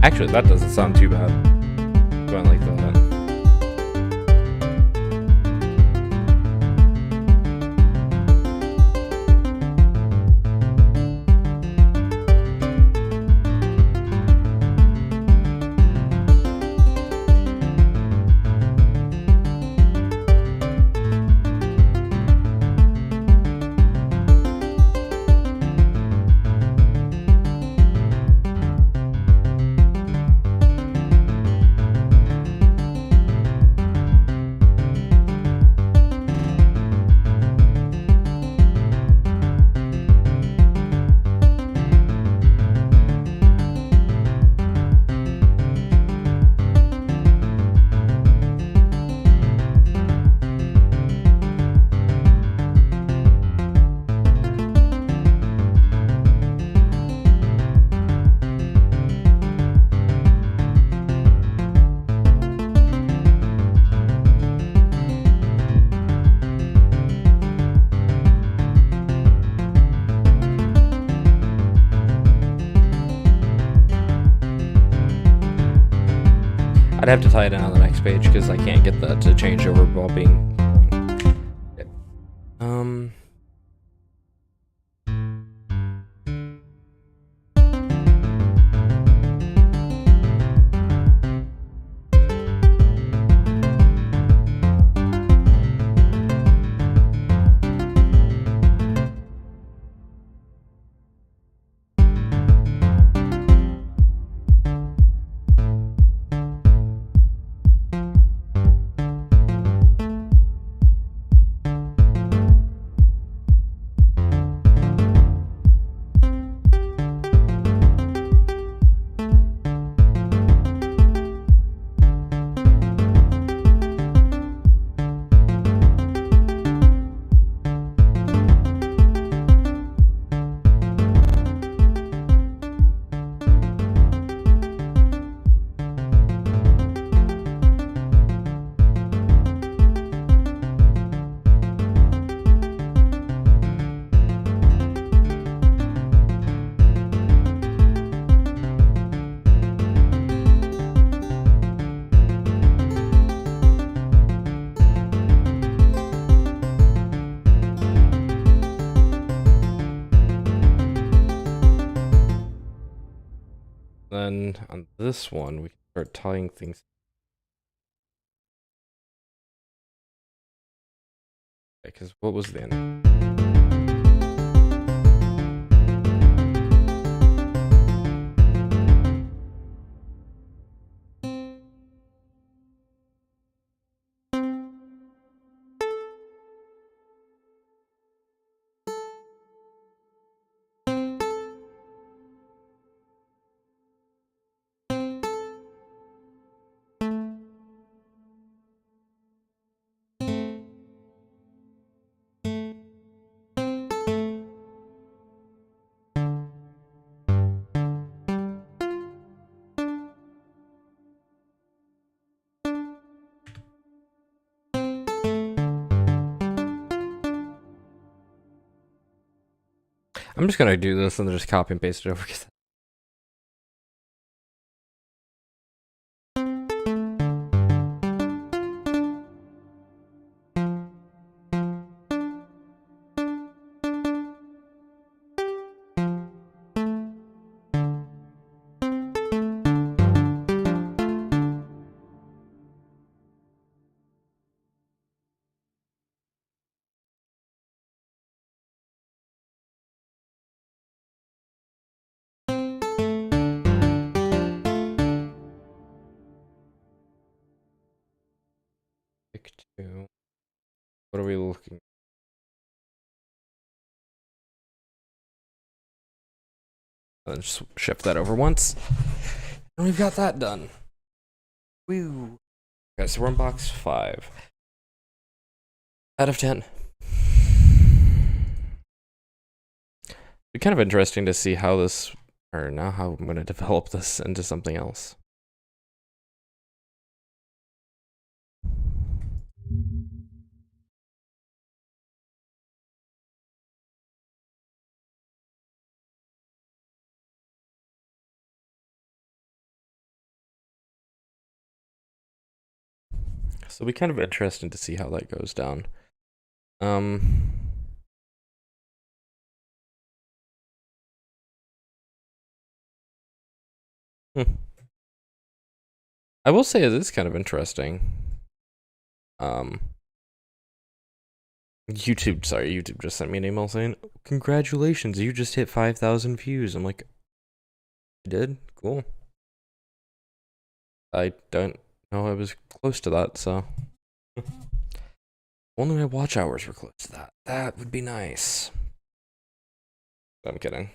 Actually, that doesn't sound too bad. Going like that. I'd have to tie it in on the next page because I can't get that to change over while being. Okay. Then on this one, we can start tying things. Because what was the end? I'm just gonna do this and then just copy and paste it over. Pick two. What are we looking? Then just shift that over once, and we've got that done. Woo! Okay, so we're in box 5 out of 10. It's kind of interesting to see how this, or now how I'm going to develop this into something else. So it'll be kind of interesting to see how that goes down. Um. hmm. I will say it is kind of interesting. YouTube just sent me an email saying, "Congratulations, you just hit 5,000 views." I'm like, "I did? Cool." I don't know I was close to that, so. Only my watch hours were close to that. That would be nice. I'm kidding.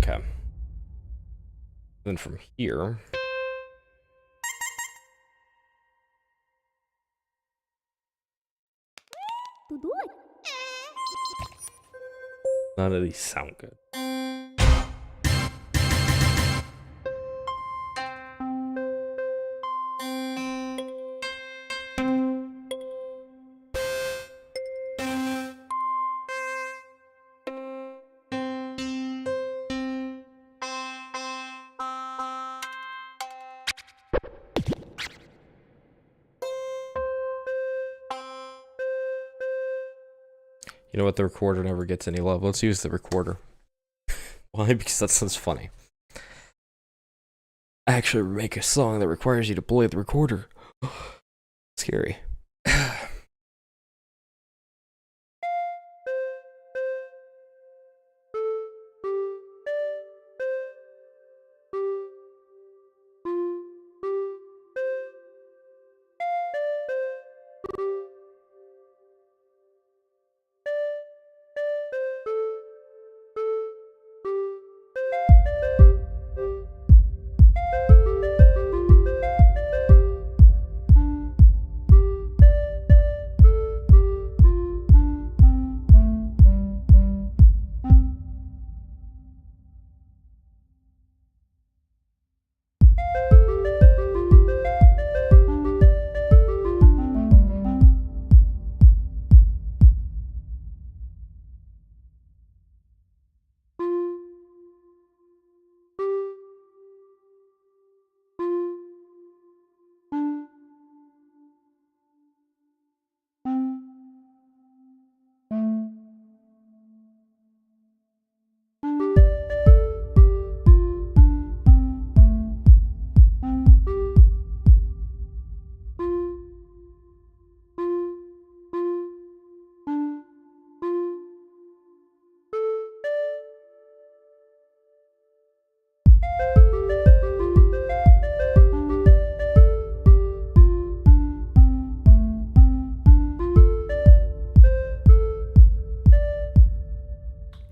Okay. Then from here. None of these sound good. You know what? The recorder never gets any love. Let's use the recorder. Why? Because that sounds funny. I actually make a song that requires you to play the recorder. Scary.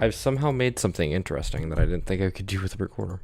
I've somehow made something interesting that I didn't think I could do with a recorder.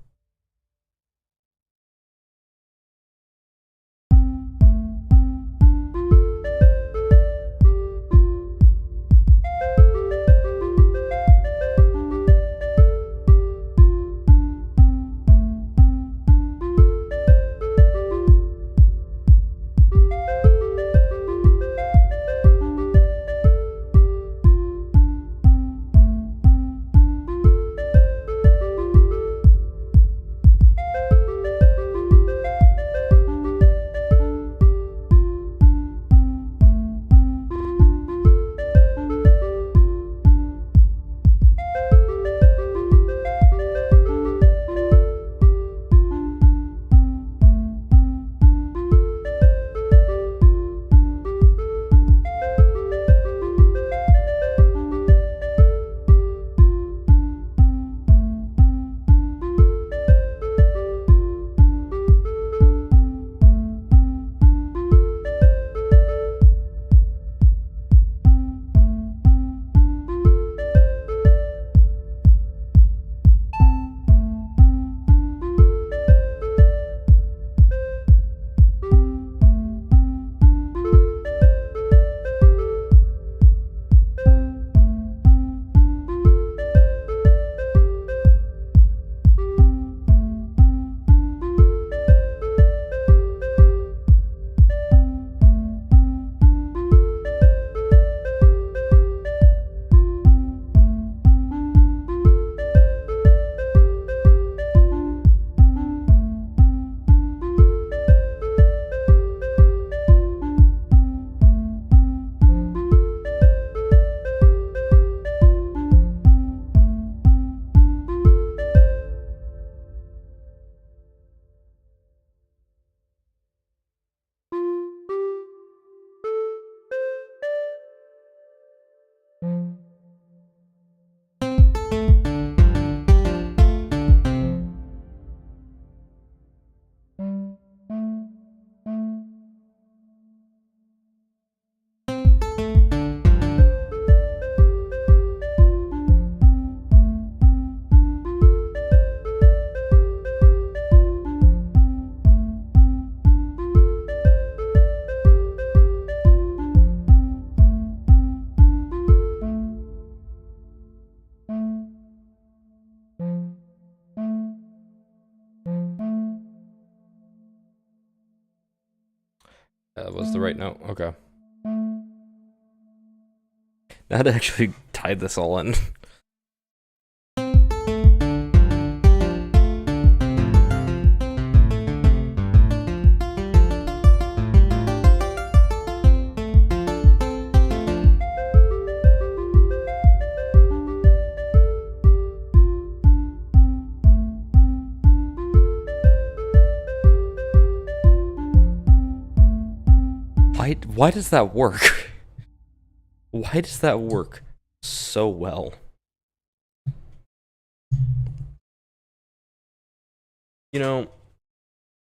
That was the right note. Okay. Now to actually tie this all in. Why does that work? Why does that work so well? You know,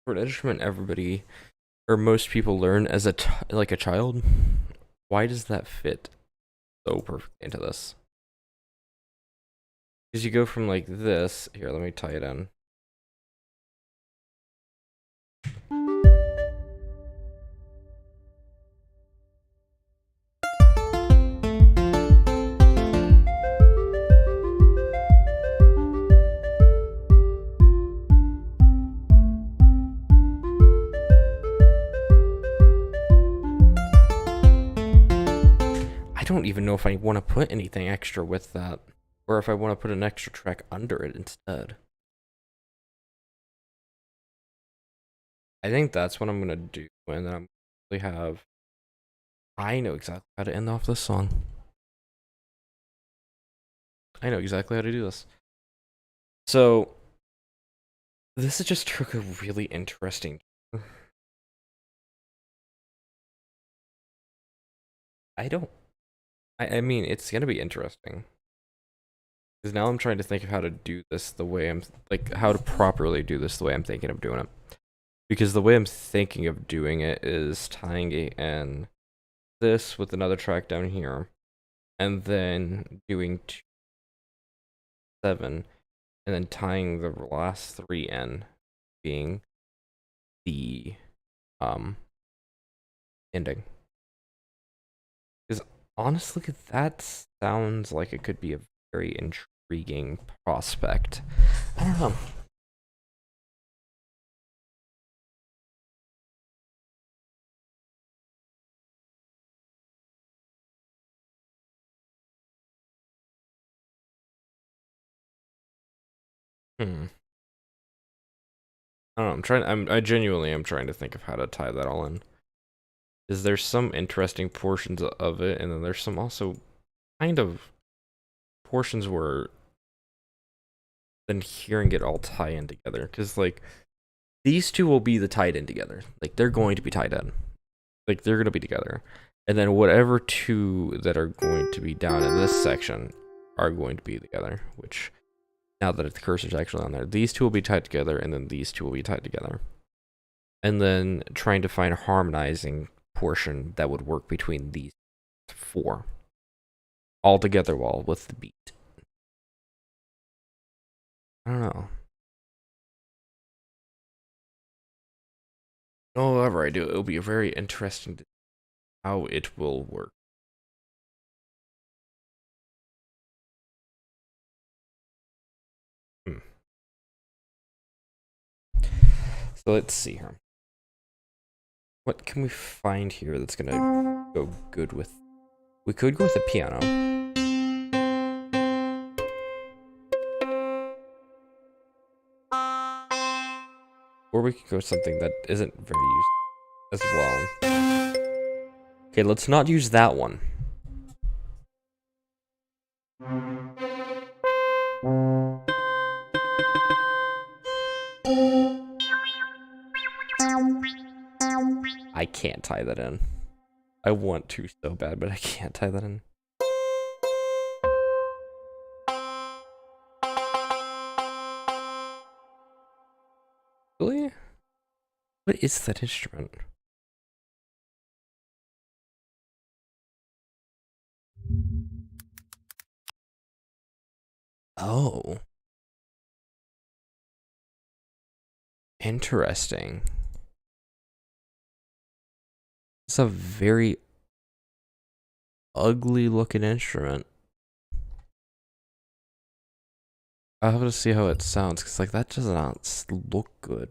for an instrument everybody or most people learn as a child, why does that fit so perfectly into this? Because you go from like this. Here, let me tie it in. I don't even know if I want to put anything extra with that, or if I want to put an extra track under it instead. I think that's what I'm gonna do, and then I'm gonna have. I know exactly how to end off this song. I know exactly how to do this. So this is just took a really interesting. I mean, it's gonna be interesting. Because now I'm trying to think of how to do this the way I'm, like, how to properly do this the way I'm thinking of doing it. Because the way I'm thinking of doing it is tying in this with another track down here, and then doing 7, and then tying the last 3 in being the ending. Because honestly, that sounds like it could be a very intriguing prospect. I don't know. I don't know. I genuinely am trying to think of how to tie that all in. Is there some interesting portions of it, and then there's some also kind of portions where then hearing it all tie in together. Because, like, these two will be the tied in together. Like, they're going to be tied in. Like, they're going to be together. And then whatever two that are going to be down in this section are going to be together, which, now that the cursor's actually on there, these two will be tied together, and then these two will be tied together. And then trying to find a harmonizing portion that would work between these 4. All together while with the beat. I don't know. However I do, it'll be very interesting to see how it will work. So let's see here. What can we find here that's gonna go good with... We could go with the piano. Or we could go with something that isn't very used as well. Okay, let's not use that one. I can't tie that in. I want to so bad, but I can't tie that in. Really? What is that instrument? Oh. Interesting. It's a very ugly looking instrument. I'll have to see how it sounds, because like that does not look good.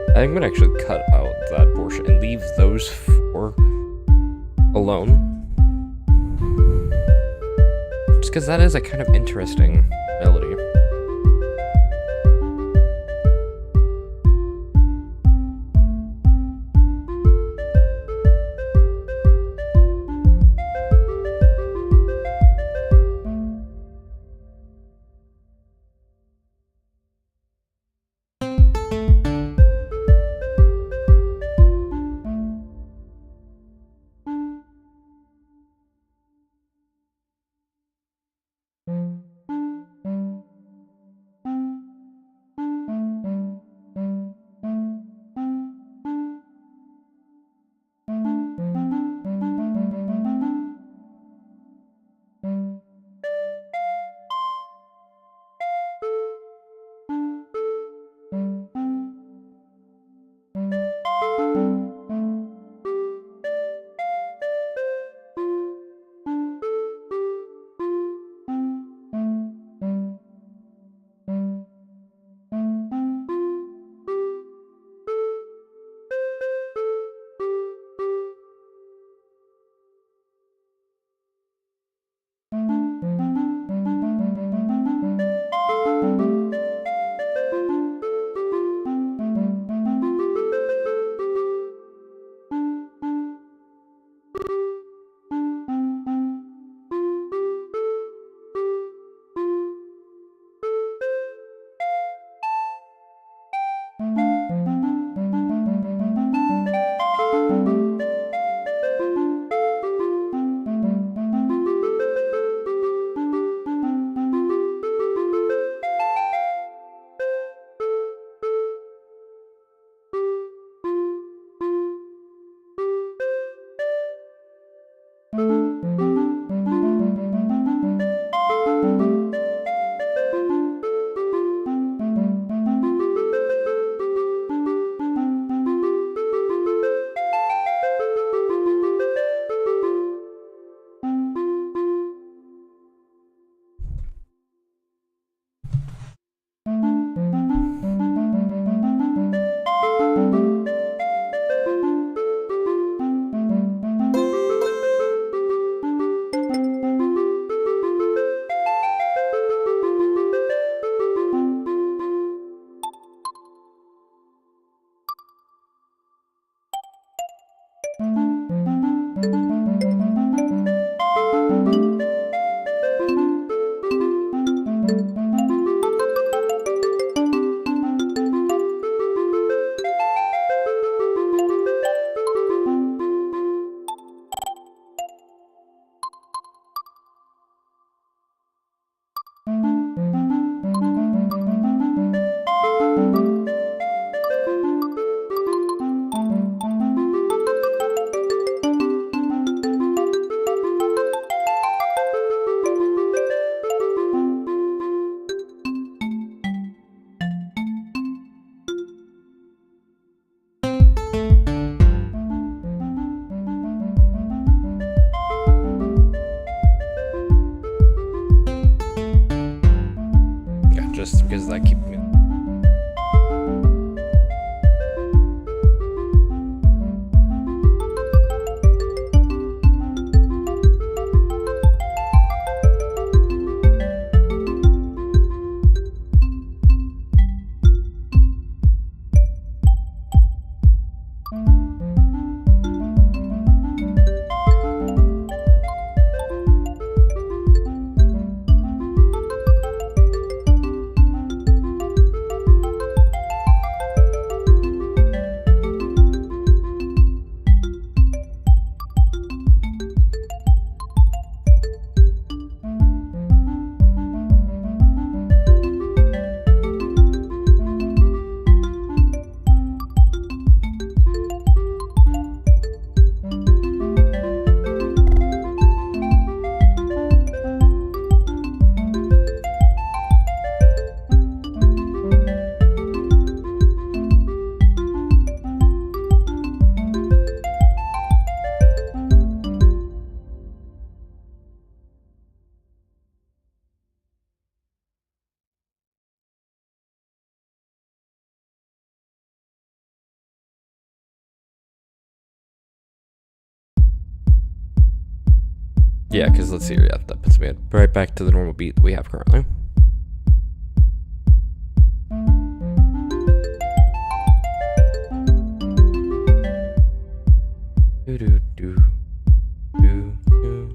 I think I'm gonna actually cut out that portion and leave those 4 alone. Just because that is a kind of interesting melody. because that keeps me. Yeah, because let's see here. Yeah, that puts me right back to the normal beat that we have currently. Do do do do do.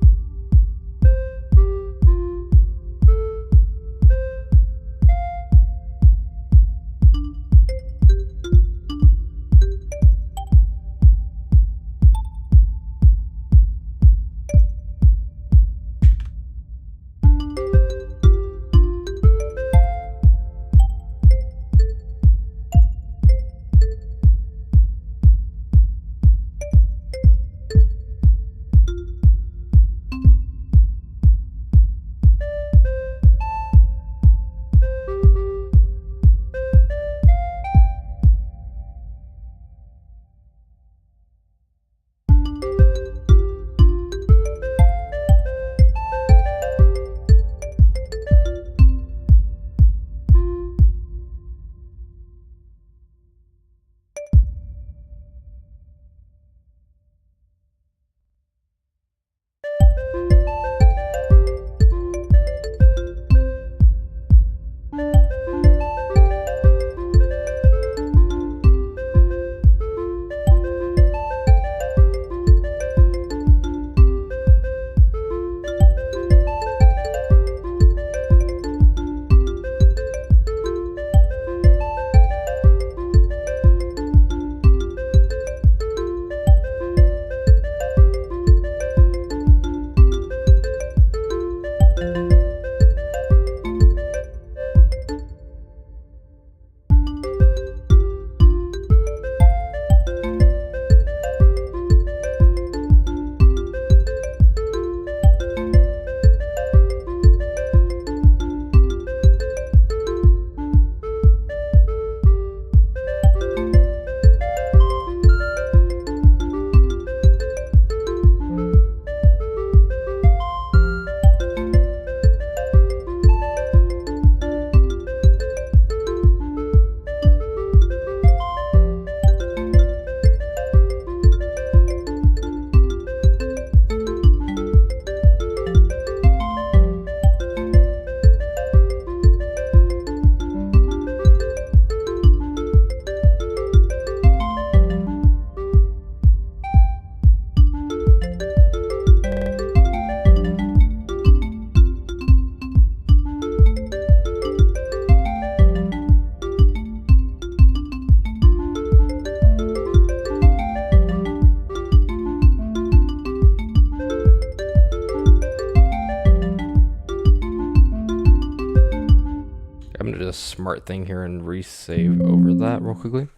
I'm gonna do a smart thing here and resave over that real quickly.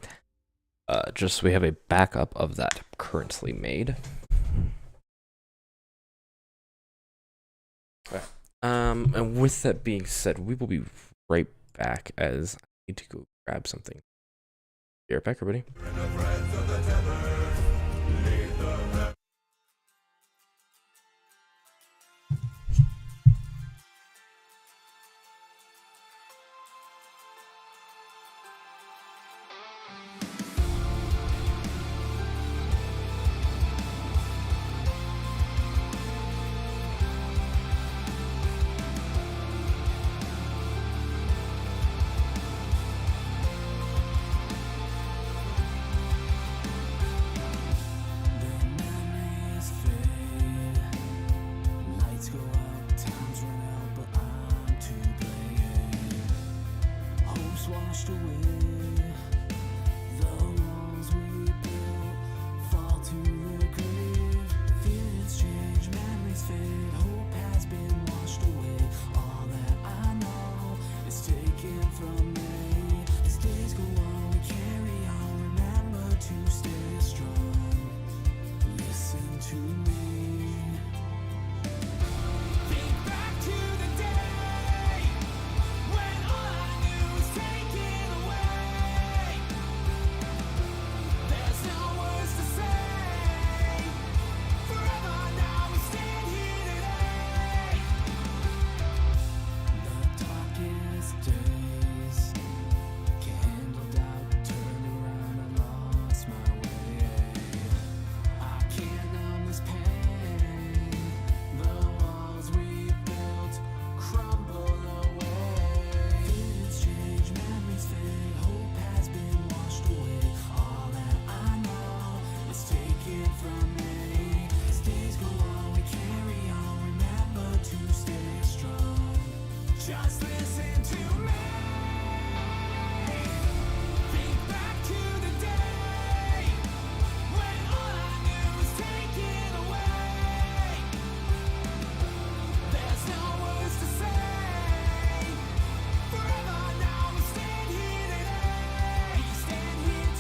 Just so we have a backup of that currently made. Okay. And with that being said, we will be right back as I need to go grab something. Be right back, everybody. Time's run out, but I'm to blame. Hope's washed away. The walls we built fall to the grave. Feelings change, memories fade. Hope has been washed away. All that I know is taken from me. As days go on, we carry on. Remember to stay strong. Listen to me. Think back to the day when all I knew was taken away. There's no words to say. Forever now we stand here today. The darkest days, candled out, turned around, I lost my way. I can't numb this pain. The walls we built crumble away. Feelings change, memories fade. Hope has been washed away. All that I know is taken from me. As days go on, we carry on. Remember to stay strong. Just listen to me. Think back to the day when all I knew was taken away. There's no words to say. Forever now we stand here today. We stand here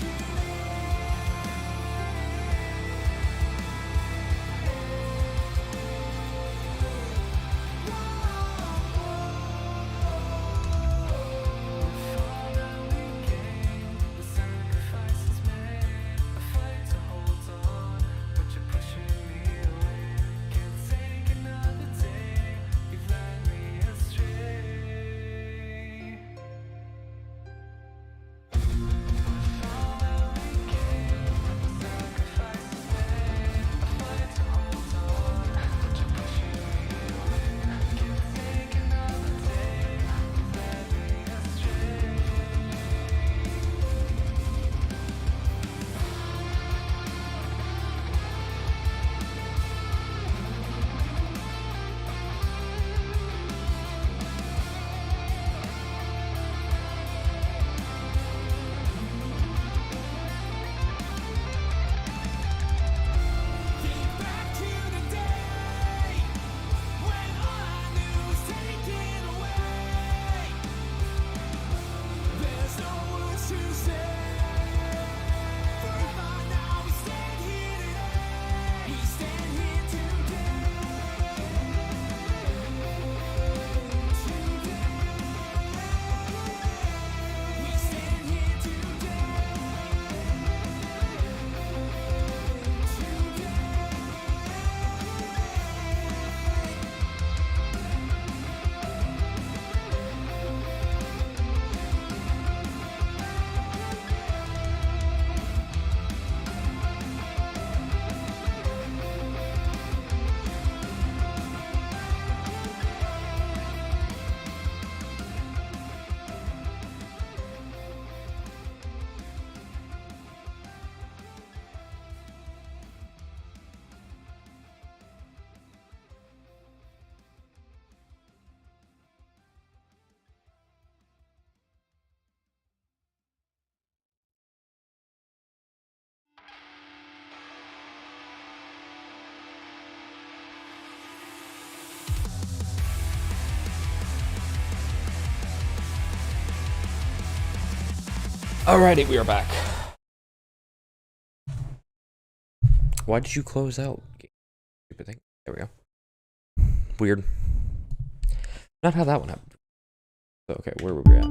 Think back to the day when all I knew was taken away. There's no words to say. Forever now we stand here today. We stand here today. We stand here today. Alrighty, we are back. Why did you close out? Stupid thing. There we go. Weird. Not how that one happened. Okay, where were we at?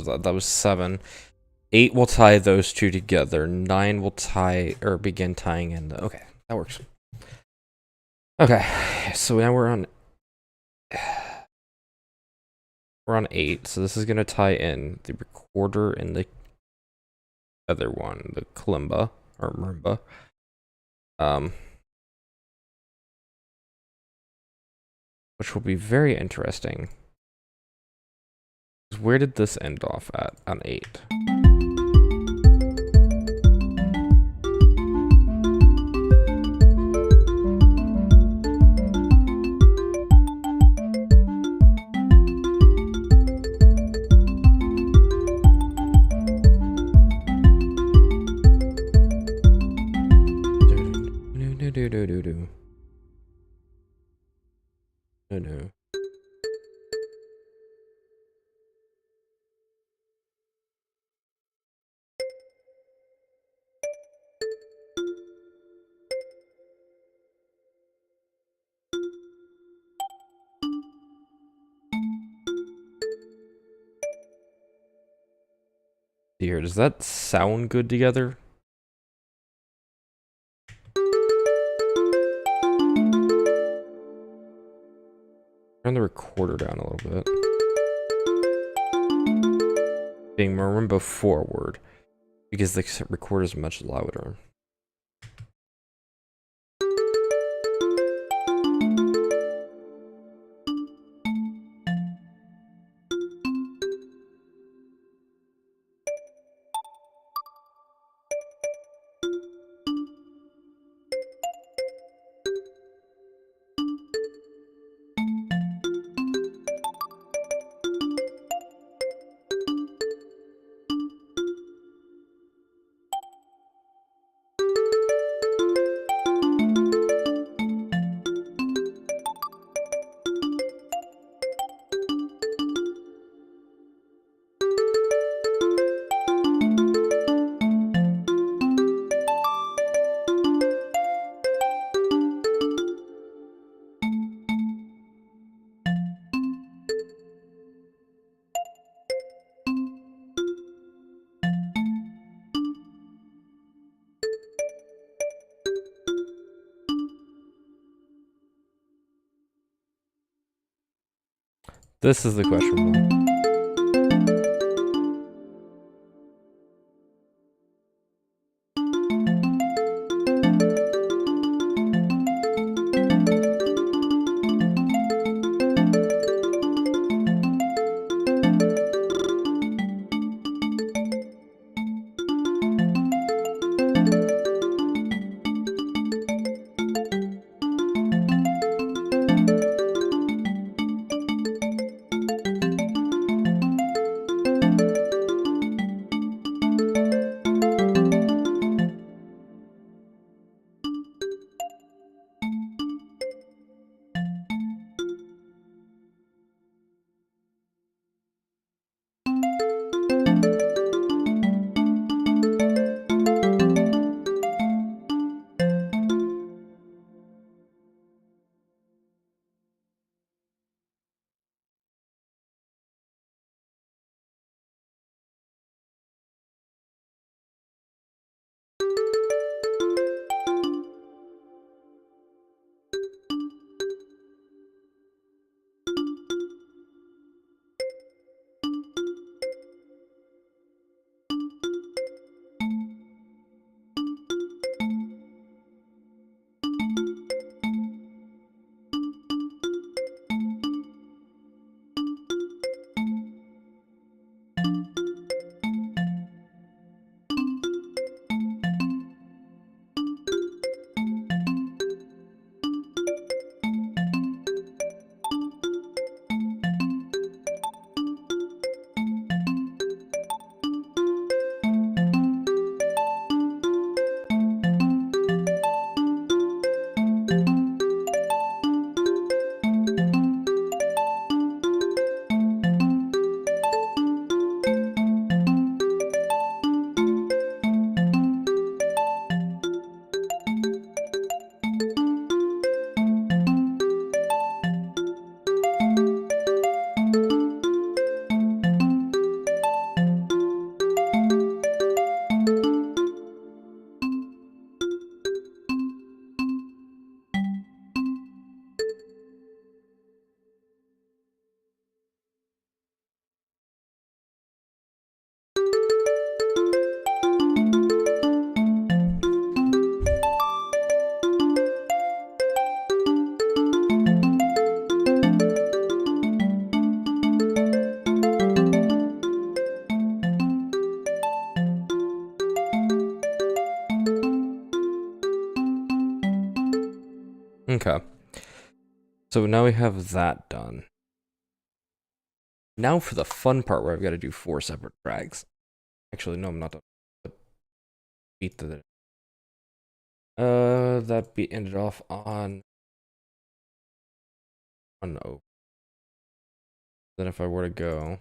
was that? That was 7. 8 will tie those two together. 9 will tie or begin tying in. Okay, that works. Okay, so now we're on 8. So this is gonna tie in the recorder and the other one, the kalimba or marimba. Which will be very interesting. Where did this end off at on 8? No. Here, does that sound good together? Turn the recorder down a little bit. Being marimba forward, because the recorder is much louder. This is the question mark. Okay. So now we have that done. Now for the fun part where I've got to do 4 separate drags. Actually, no, I'm not done. Beat the that beat ended off on O. Then if I were to go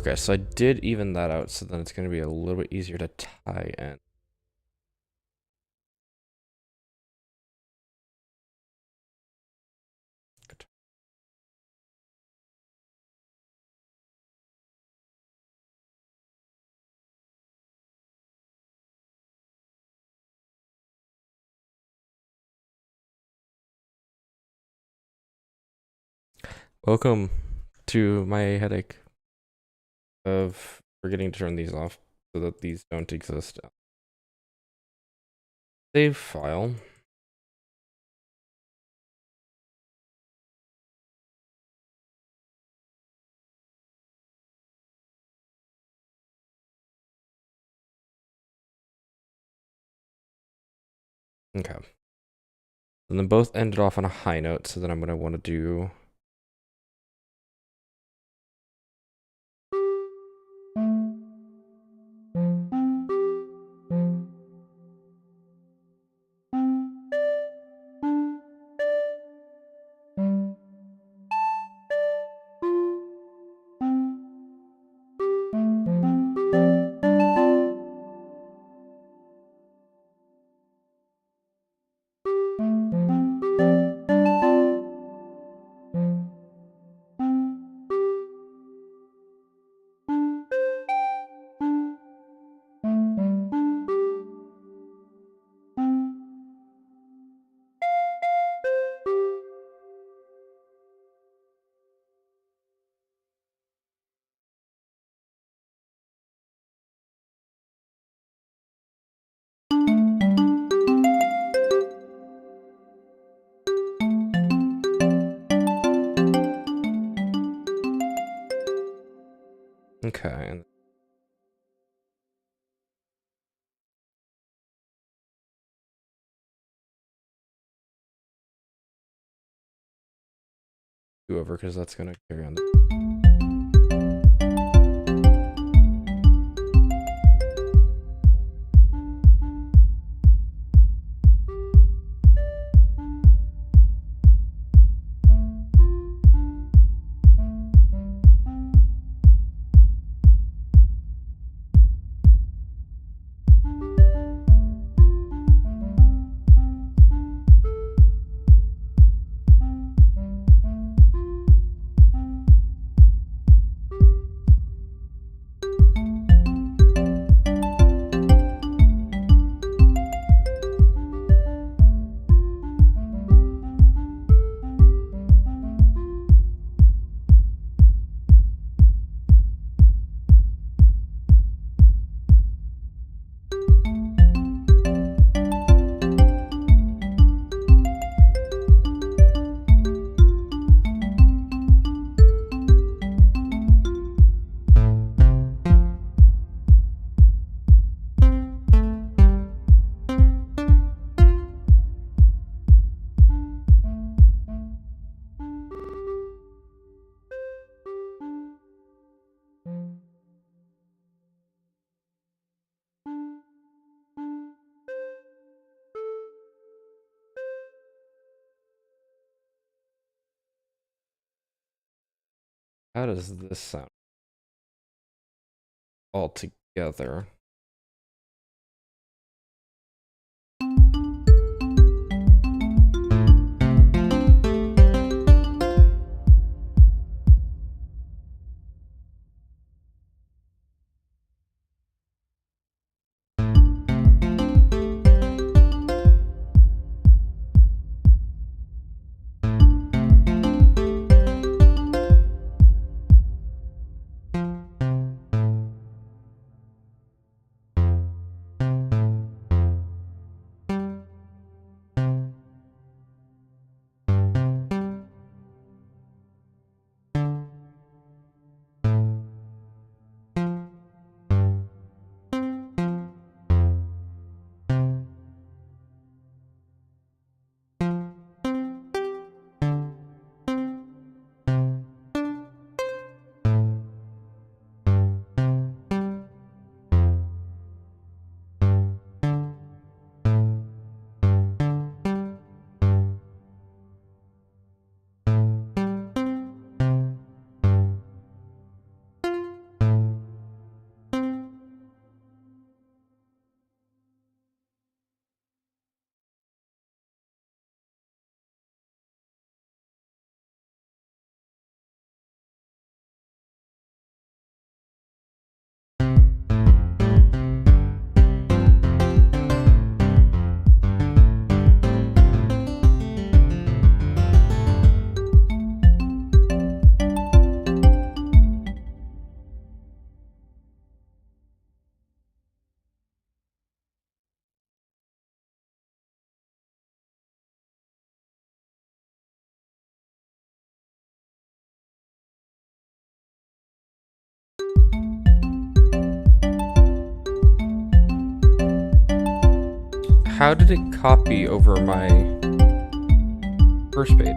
Okay, so I did even that out, so then it's going to be a little bit easier to tie in. Good. Welcome to my headache of forgetting to turn these off so that these don't exist. Save file. Okay. And then both ended off on a high note, so then I'm going to want to do okay. And do over because that's going to carry on. How does this sound all together? how did it copy over my first page?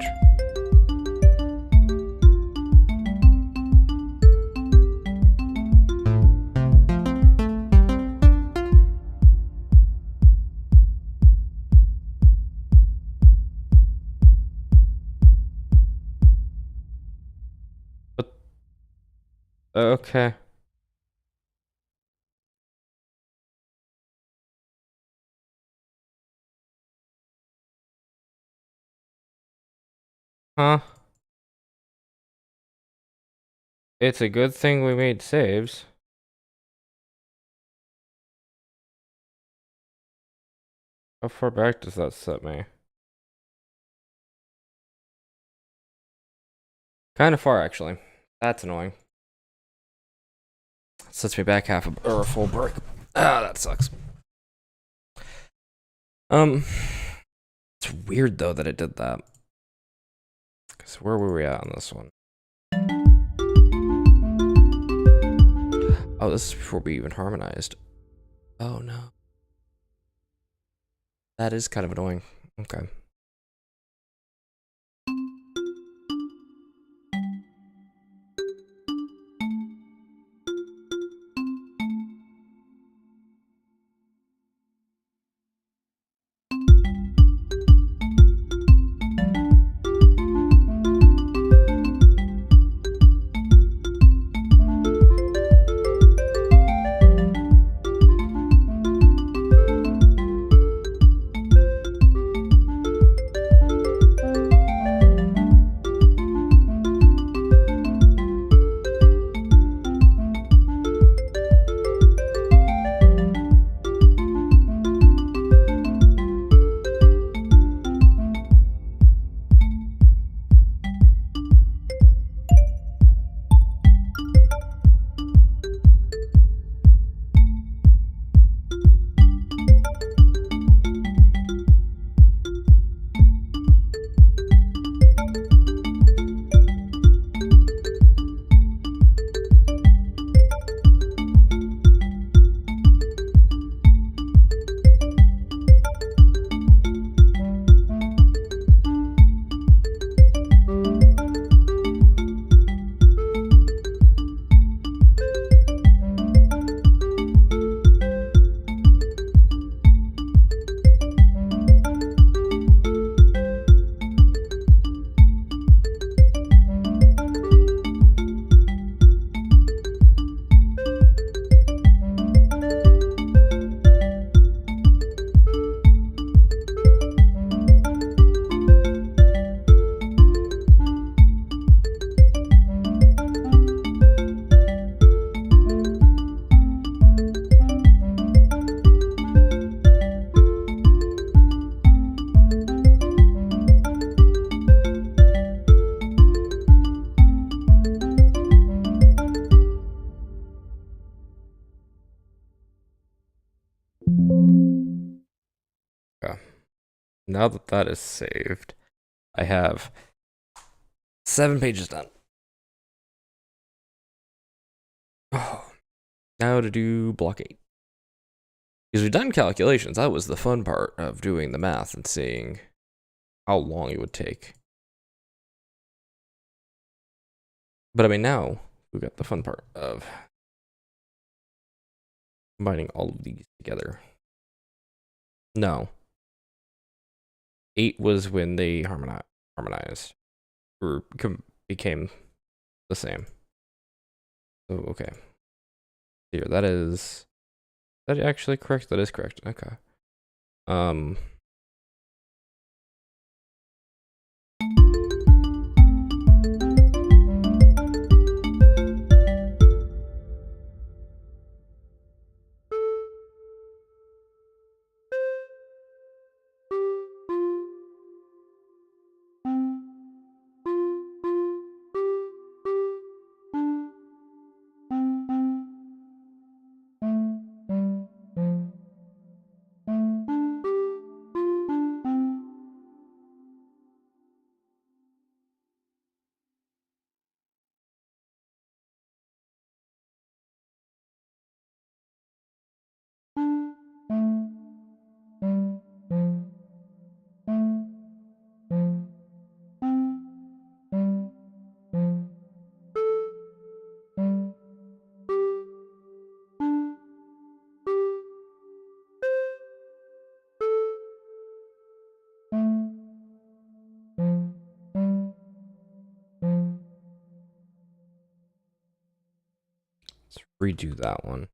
But okay. Huh? It's a good thing we made saves. How far back does that set me? Kind of far, actually. That's annoying. Sets me back half or a full brick. Ah, that sucks. It's weird though that it did that. Cause where were we at on this one? Oh, this is before we even harmonized. Oh no. That is kind of annoying. Okay. Okay. Now that that is saved, I have 7 pages done. Oh, now to do block 8. Because we've done calculations. That was the fun part of doing the math and seeing how long it would take. But I mean, now we've got the fun part of combining all of these together. No. 8 was when they harmonized or became the same. So, okay. Here, that is that actually correct? That is correct. Okay. redo that one.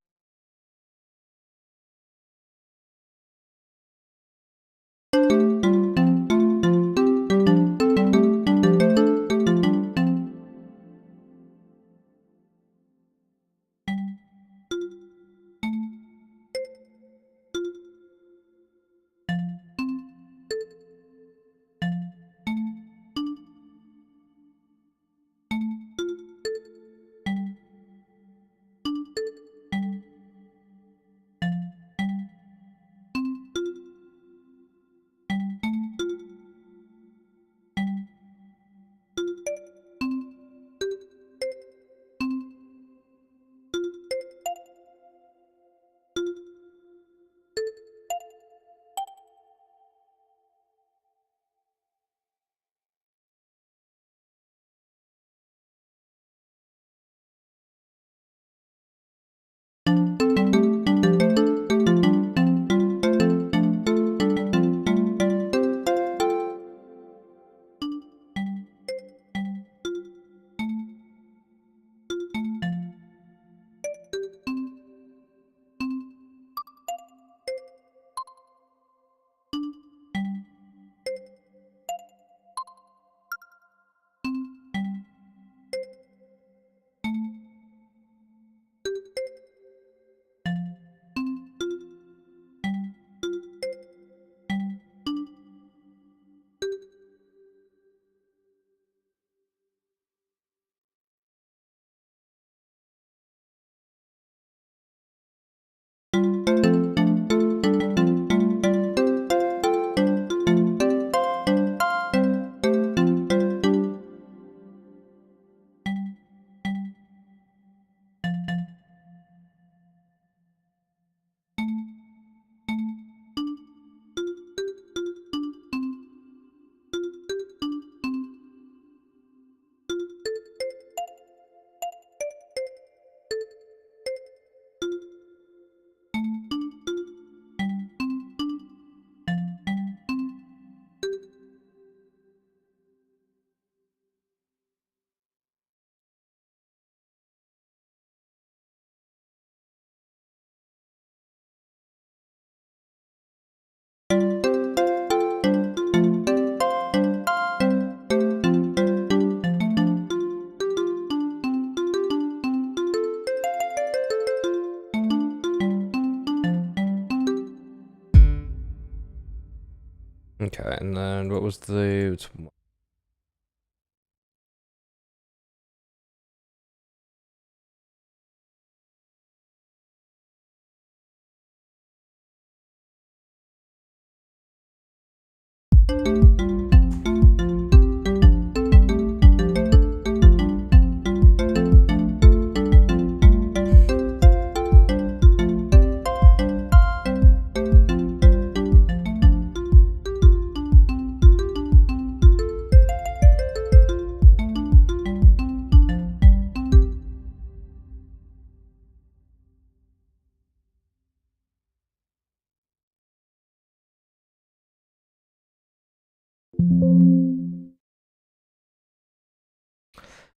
Okay, and then what was the...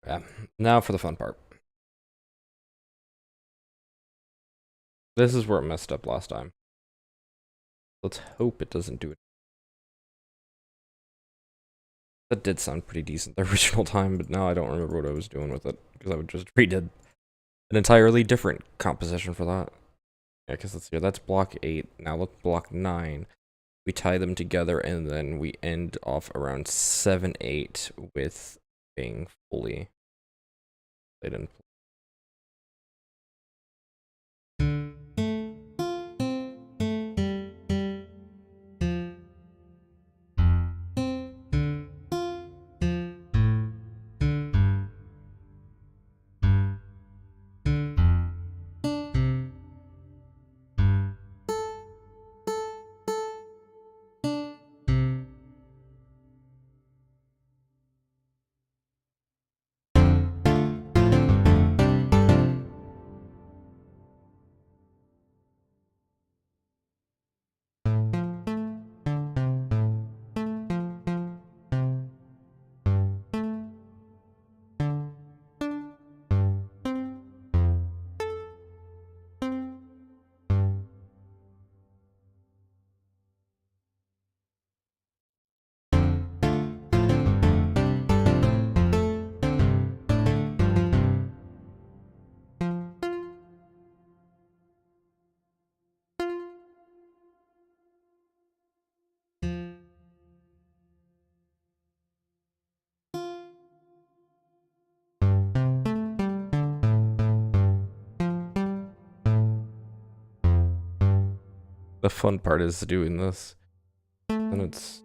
Yeah, now for the fun part. This is where it messed up last time. Let's hope it doesn't do it. That did sound pretty decent the original time, but now I don't remember what I was doing with it, because I would just redid an entirely different composition for that. Yeah, because let's see, that's block 8. Now look, block 9. We tie them together, and then we end off around 7-8 with being fully played in. the fun part is doing this. And it's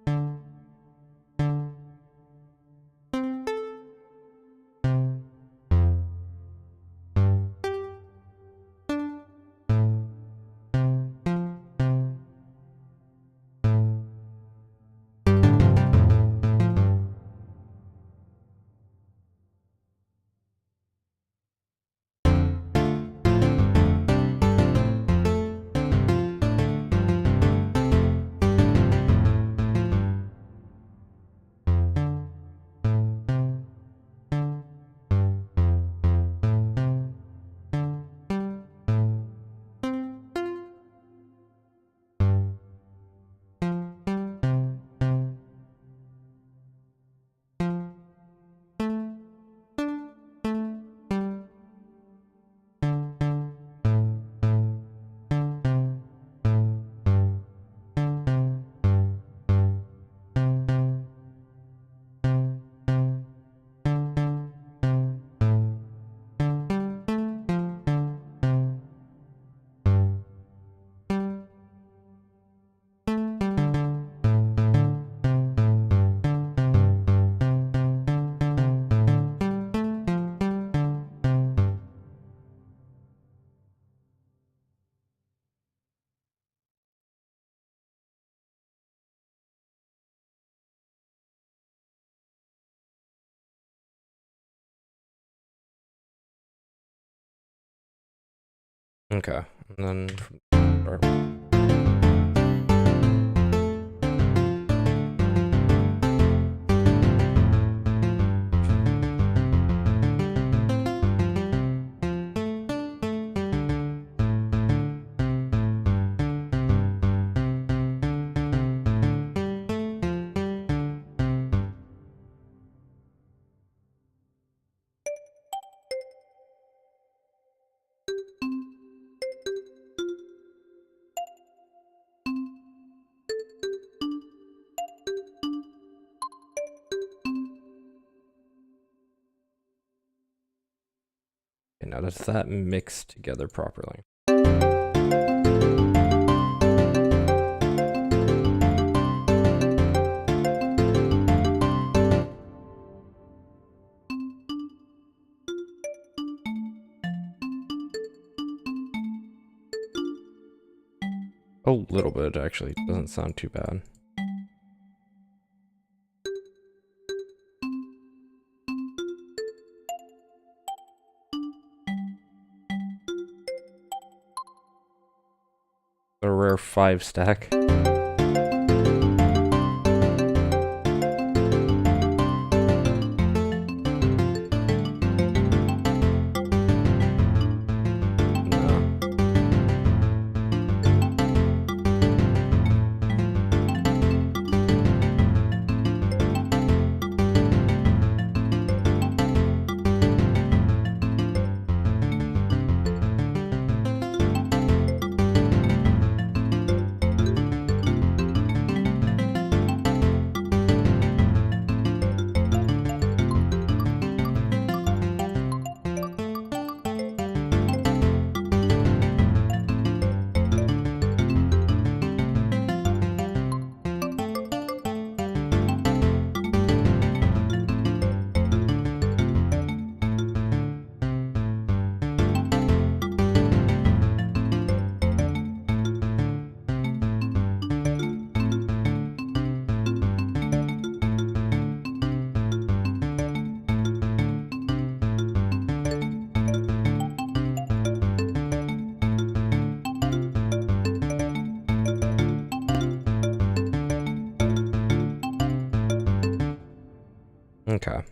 okay. And then okay, now does that mix together properly? A little bit, actually. Doesn't sound too bad. A rare 5 stack. No. Okay.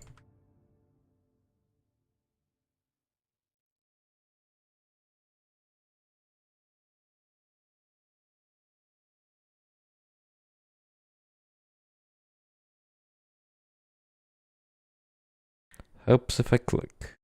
Helps if I click.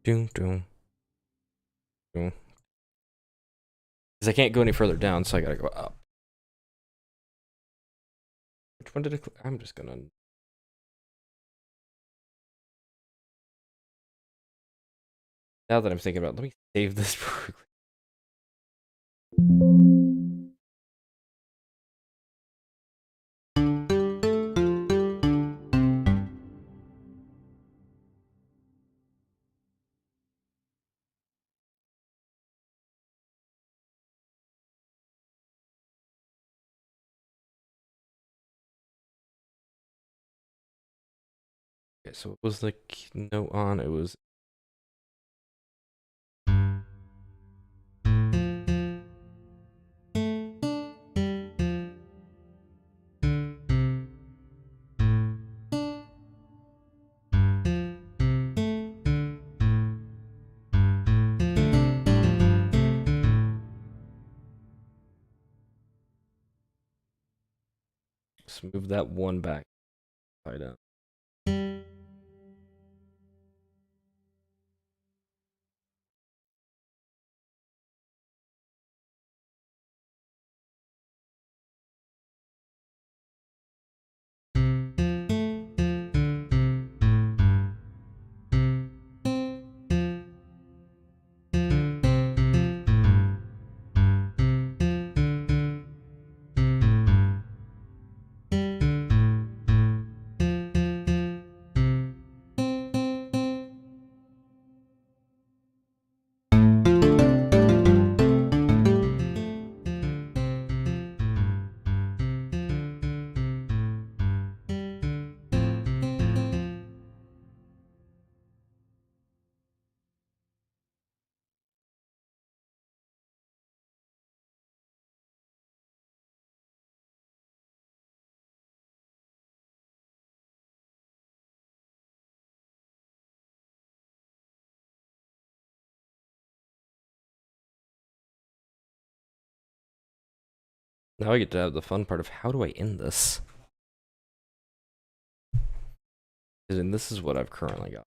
Doom, doom, doom. Because I can't go any further down, so I gotta go up. Which one did it? I'm just gonna. Now that I'm thinking about it, let me save this real quickly. Okay, so it was the note on. It was. Let's move that one back. Upside down. Now I get to have the fun part of how do I end this? And this is what I've currently got.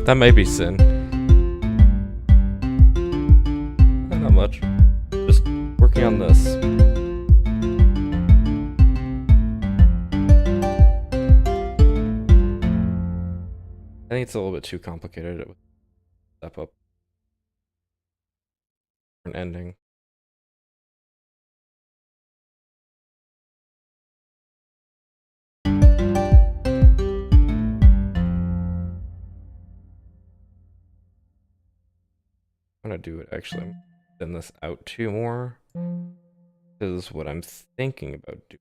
That may be sin. Not much. Just working on this. I think it's a little bit too complicated. It would step up for an ending. I'm gonna do it actually. I'm send this out 2 more. Because what I'm thinking about doing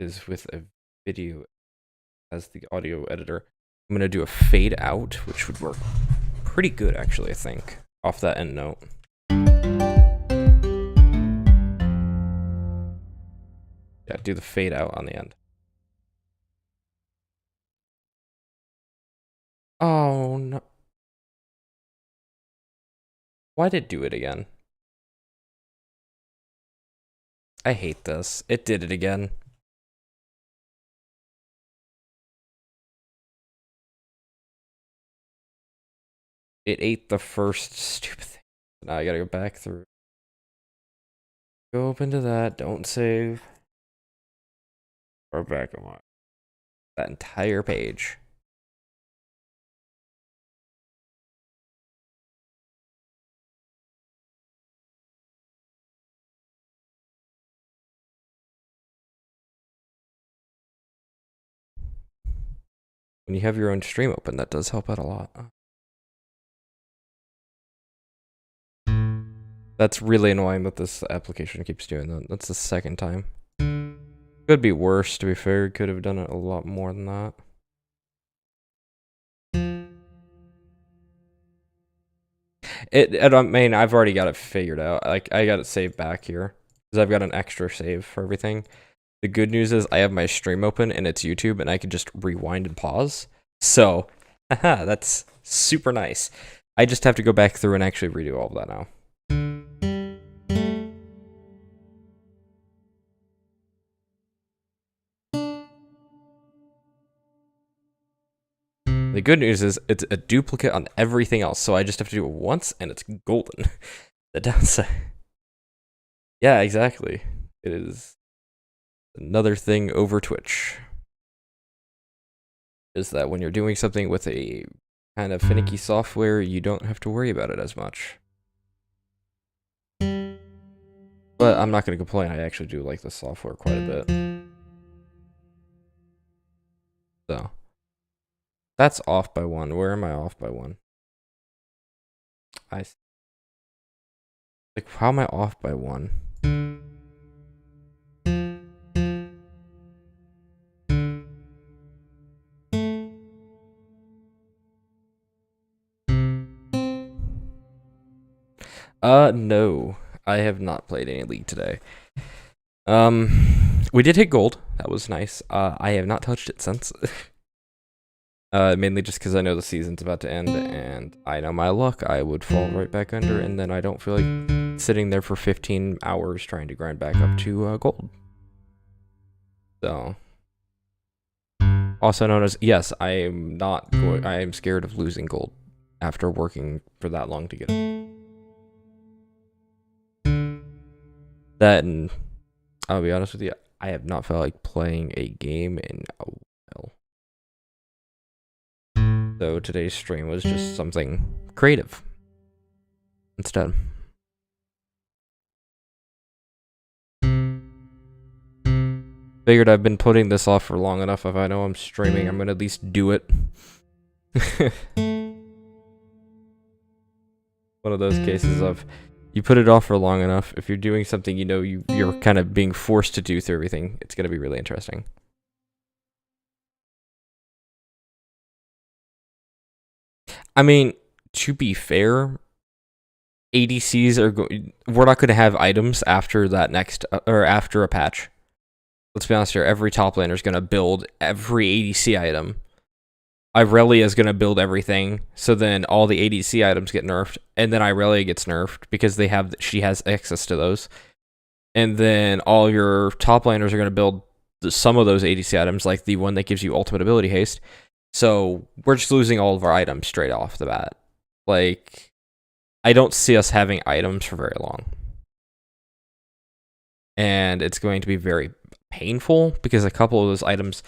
is with a video as the audio editor, I'm gonna do a fade out, which would work pretty good actually, I think, off that end note. Yeah, do the fade out on the end. Oh no. Why did it do it again? I hate this. It did it again. It ate the first stupid thing. Now I gotta go back through. Go open to that. Don't save. Or back on that entire page. When you have your own stream open, that does help out a lot. That's really annoying that this application keeps doing that. That's the second time. Could be worse, to be fair. Could have done it a lot more than that. I mean, I've already got it figured out. Like, I got it saved back here. Because I've got an extra save for everything. The good news is I have my stream open and it's YouTube and I can just rewind and pause. So, haha, that's super nice. I just have to go back through and actually redo all of that now. The good news is it's a duplicate on everything else, so I just have to do it once and it's golden. The downside. Yeah, exactly. It is another thing over Twitch. Is that when you're doing something with a kind of finicky software, you don't have to worry about it as much. But I'm not going to complain. I actually do like the software quite a bit. So. That's off by 1. Where am I off by 1? Like, how am I off by 1? No. I have not played any League today. We did hit gold. That was nice. I have not touched it since. Mainly just because I know the season's about to end, and I know my luck, I would fall right back under, and then I don't feel like sitting there for 15 hours trying to grind back up to gold. So, also known as, yes, I am not going, I am scared of losing gold after working for that long to get it. That, and I'll be honest with you, I have not felt like playing a game in a while. So today's stream was just something creative instead. Figured I've been putting this off for long enough. If I know I'm streaming, I'm gonna at least do it. One of those cases of you put it off for long enough. If you're doing something you know you're kind of being forced to do through everything, it's gonna be really interesting. I mean, to be fair, ADCs are we're not going to have items after that next or after a patch. Let's be honest here, every top laner is going to build every ADC item. Irelia is going to build everything, so then all the ADC items get nerfed, and then Irelia gets nerfed because she has access to those. And then all your top laners are going to build some of those ADC items, like the one that gives you ultimate ability haste. So we're just losing all of our items straight off the bat. Like, I don't see us having items for very long. And it's going to be very painful because a couple of those items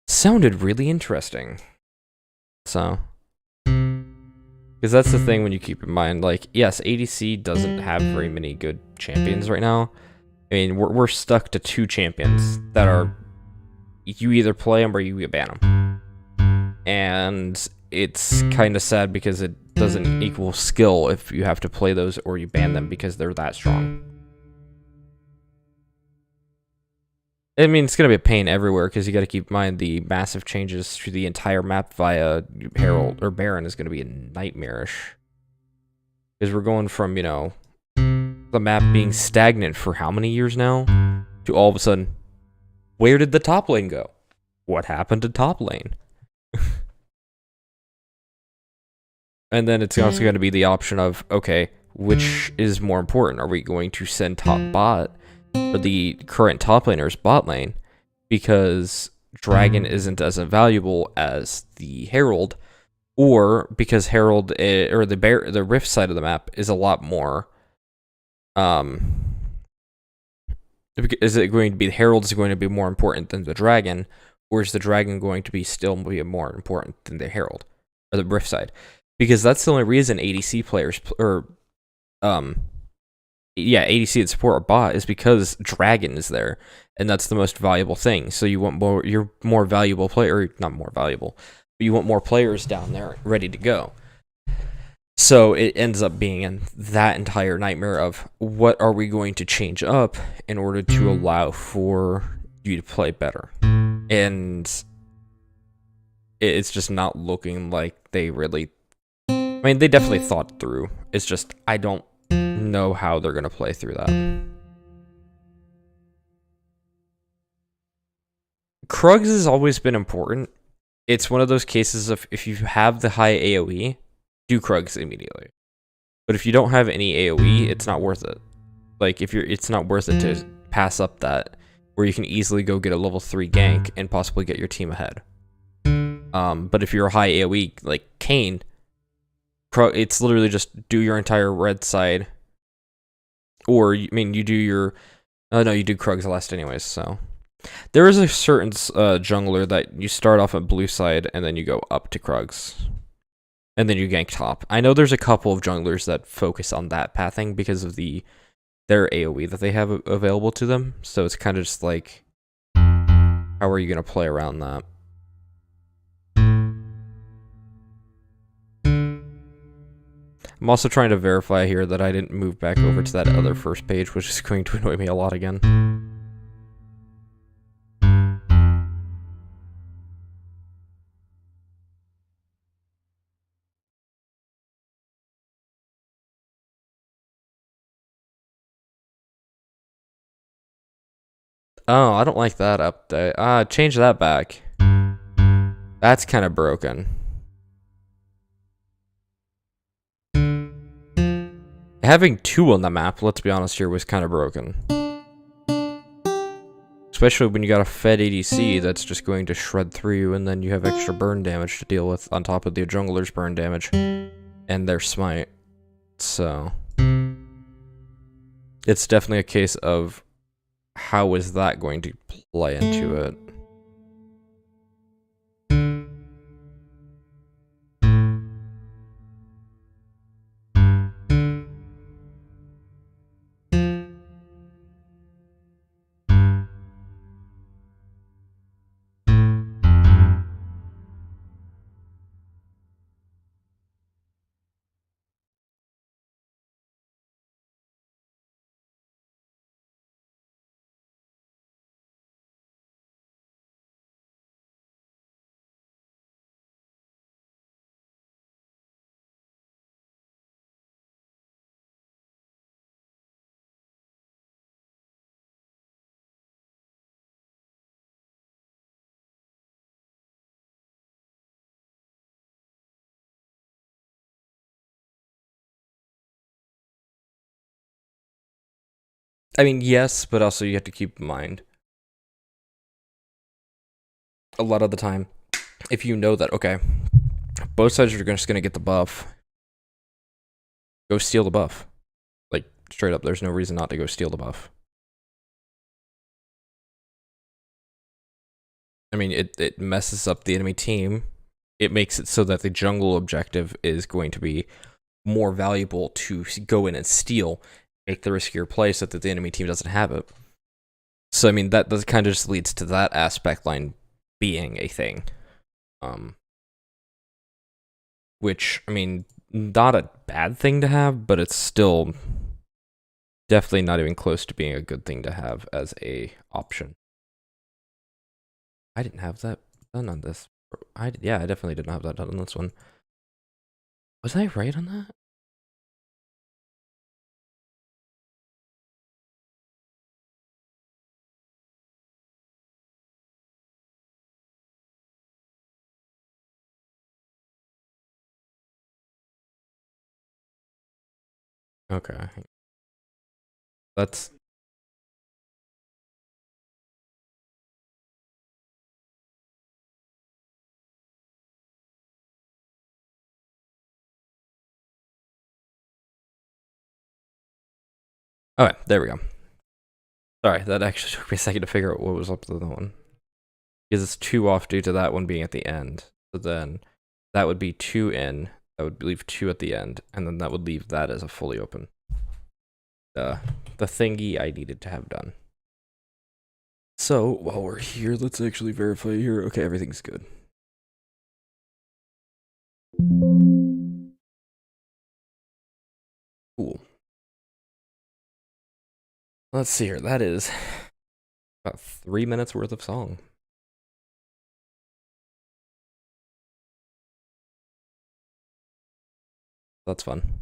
sounded really interesting. So, because that's the thing when you keep in mind, like, yes, ADC doesn't have very many good champions right now. I mean, we're stuck to 2 champions that are, you either play them or you ban them. And it's kind of sad because it doesn't equal skill if you have to play those or you ban them because they're that strong. I mean, it's going to be a pain everywhere because you got to keep in mind the massive changes to the entire map via Herald or Baron is going to be nightmarish. Because we're going from, you know, the map being stagnant for how many years now to all of a sudden, where did the top lane go? What happened to top lane? And then it's also going to be the option of, okay, which is more important? Are we going to send top bot or the current top laner's bot lane because Dragon isn't as valuable as the Herald, or because Herald or the Rift side of the map is a lot more is it going to be the Herald is going to be more important than the Dragon, or is the Dragon going to be still be more important than the Herald or the Rift side? Because that's the only reason ADC players ADC and support or bot is because Dragon is there, and that's the most valuable thing. So you want your more valuable player, or not more valuable, but you want more players down there ready to go. So it ends up being in that entire nightmare of what are we going to change up in order to allow for you to play better, and it's just not looking like they really. I mean, they definitely thought through. It's just I don't know how they're going to play through that. Krugs has always been important. It's one of those cases of if you have the high AoE, do Krugs immediately. But if you don't have any AoE, it's not worth it. Like it's not worth it to pass up that where you can easily go get a level 3 gank and possibly get your team ahead. But if you're a high AoE like Kayn, it's literally just do your entire red side. Or, I mean, you do your... Oh, no, you do Krugs last anyways, so... There is a certain jungler that you start off at blue side, and then you go up to Krugs. And then you gank top. I know there's a couple of junglers that focus on that pathing because of their AoE that they have available to them. So it's kind of just like... How are you going to play around that? I'm also trying to verify here that I didn't move back over to that other first page, which is going to annoy me a lot again. Oh, I don't like that update. Change that back. That's kind of broken. Having 2 on the map, let's be honest here, was kind of broken. Especially when you got a fed ADC that's just going to shred through you, and then you have extra burn damage to deal with on top of the jungler's burn damage and their smite. So it's definitely a case of how is that going to play into it. I mean, yes, but also you have to keep in mind, a lot of the time, if you know that, okay, both sides are just going to get the buff, go steal the buff. Like, straight up, there's no reason not to go steal the buff. I mean, it messes up the enemy team, it makes it so that the jungle objective is going to be more valuable to go in and steal, make the riskier play so that the enemy team doesn't have it. So I mean that kind of just leads to that aspect line being a thing. Which, I mean, not a bad thing to have, but it's still definitely not even close to being a good thing to have as a option. I didn't have that done on this. I definitely didn't have that done on this one. Was I right on that? Okay. That's okay, there we go. Sorry, that actually took me a second to figure out what was up to that one. Because it's 2 off due to that one being at the end. So then that would be 2 in. That would leave 2 at the end. And then that would leave that as a fully open. The thingy I needed to have done. So while we're here, let's actually verify here. Okay, everything's good. Cool. Let's see here. That is about 3 minutes worth of song. That's fun.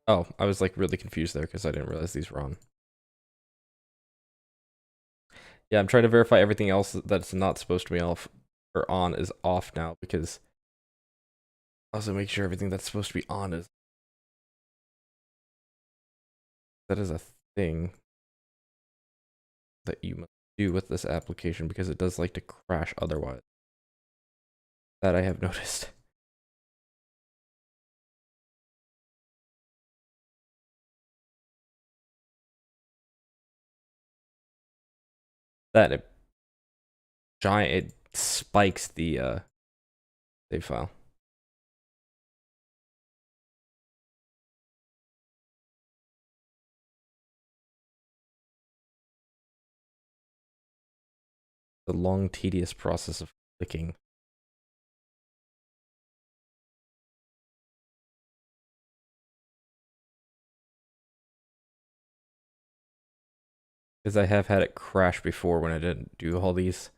Oh, I was like really confused there because I didn't realize these were on. Yeah, I'm trying to verify everything else that's not supposed to be off or on is off now, because also make sure everything that's supposed to be on is. That is a thing that you must do with this application, because it does like to crash otherwise. That I have noticed. That it spikes the save file. The long, tedious process of clicking. Because I have had it crash before when I didn't do all these.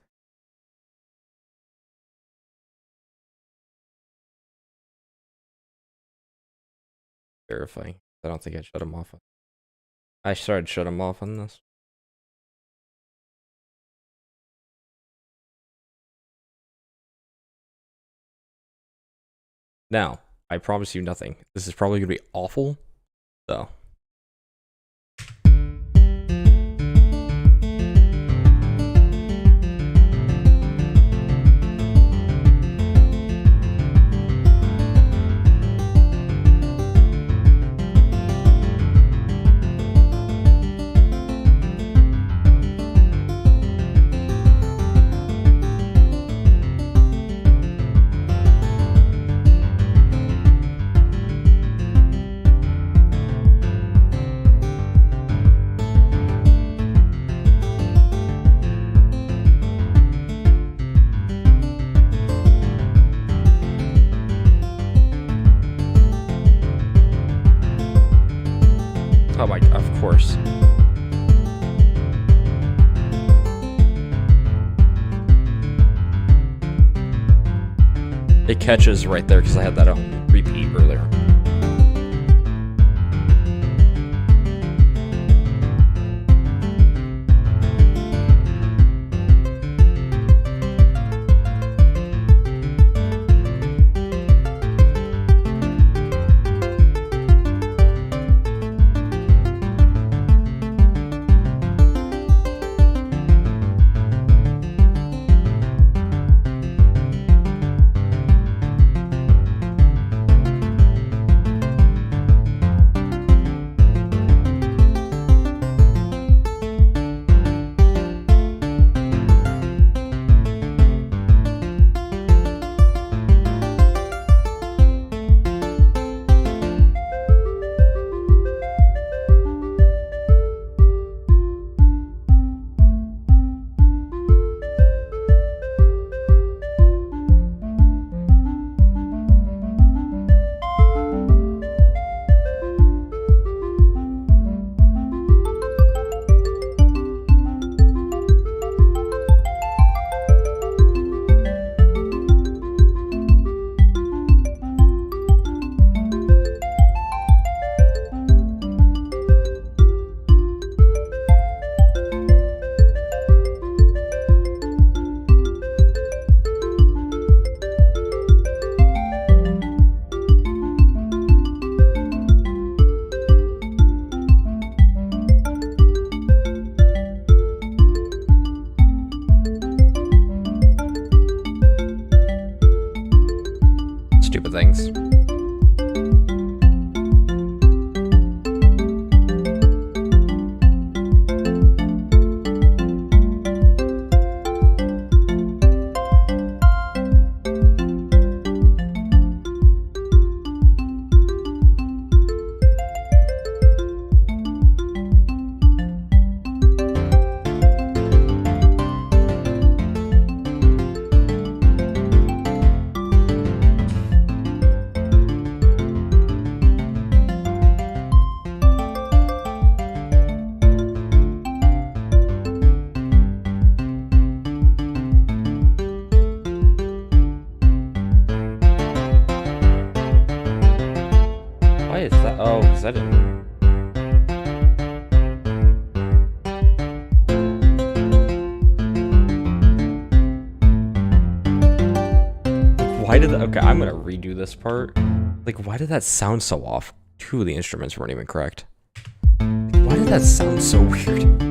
Verifying. I don't think I shut them off. I started shut them off on this. Now, I promise you nothing. This is probably going to be awful, though. Oh my, of course. It catches right there because I had that on repeat earlier. things. Why is that? Oh, because I didn't. Why did that? Okay, I'm gonna redo this part. Like, why did that sound so off? Two of the instruments weren't even correct. Why did that sound so weird?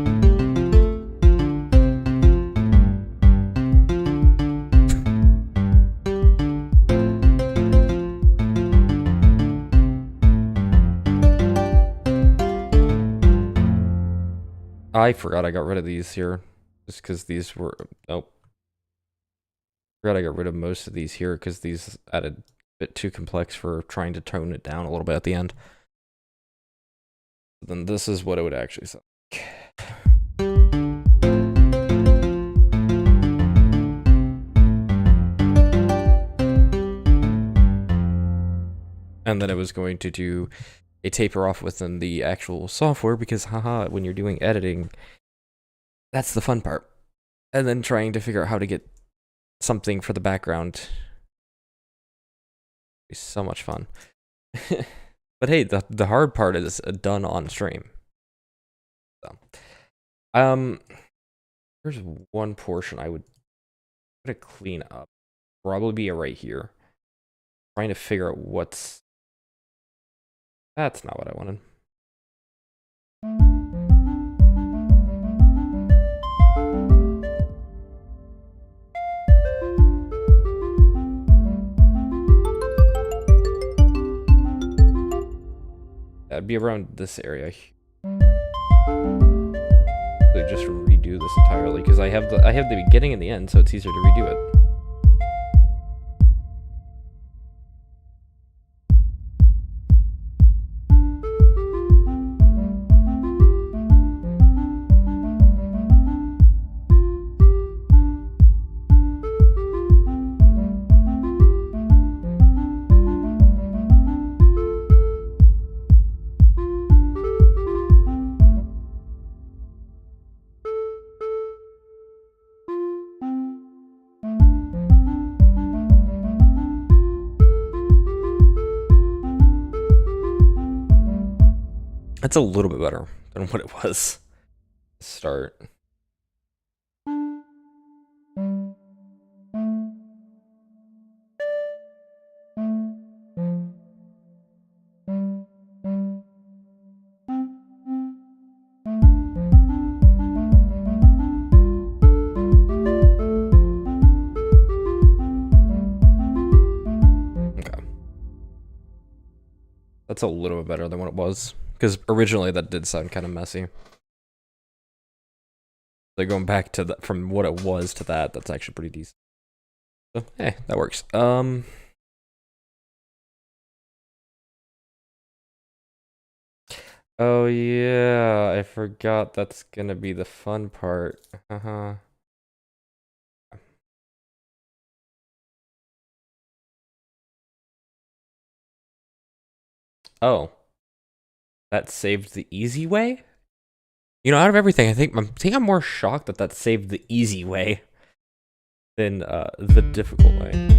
I forgot I got rid of these here. Just because these were... Nope. Forgot I got rid of most of these here because these added a bit too complex for trying to tone it down a little bit at the end. Then this is what it would actually sound like. And then it was going to do a taper off within the actual software because, haha, when you're doing editing, that's the fun part. And then trying to figure out how to get something for the background is so much fun. But hey, the hard part is done on stream. So, there's one portion I would try to clean up. Probably be right here. Trying to figure out what's... That's not what I wanted. That'd be around this area. So just redo this entirely because I have the beginning and the end, so it's easier to redo it. That's a little bit better than what it was to start. Okay. That's a little bit better than what it was. Because originally that did sound kind of messy. So going back to the, from what it was to that, that's actually pretty decent. So, hey, that works. Oh yeah, I forgot that's gonna be the fun part. Uh-huh. Oh. That saved the easy way? You know, out of everything, I think I'm more shocked that saved the easy way than the difficult way.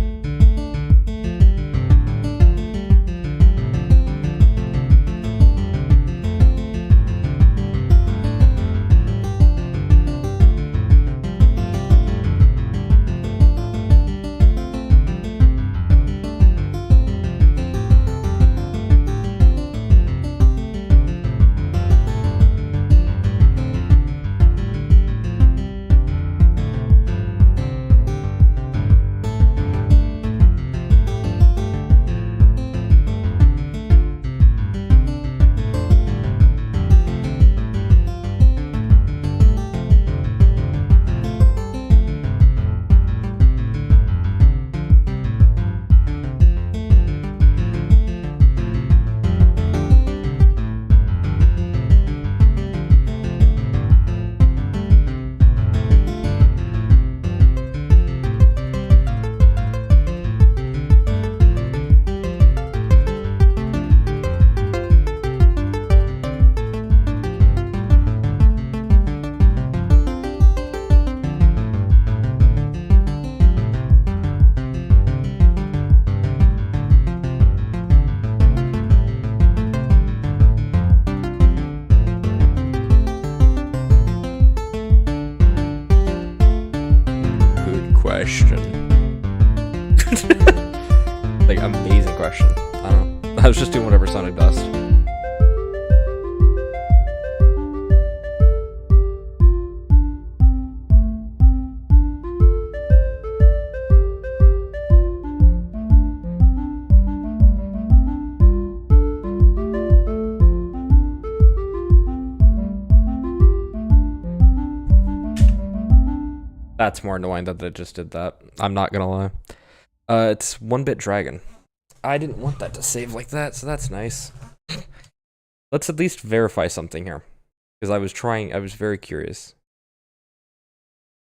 question. Like, amazing question. I don't know. I was just doing whatever sounded best. That's more annoying that they just did that. I'm not gonna lie. It's 1-Bit Dragon. I didn't want that to save like that, so that's nice. Let's at least verify something here. Because I was very curious.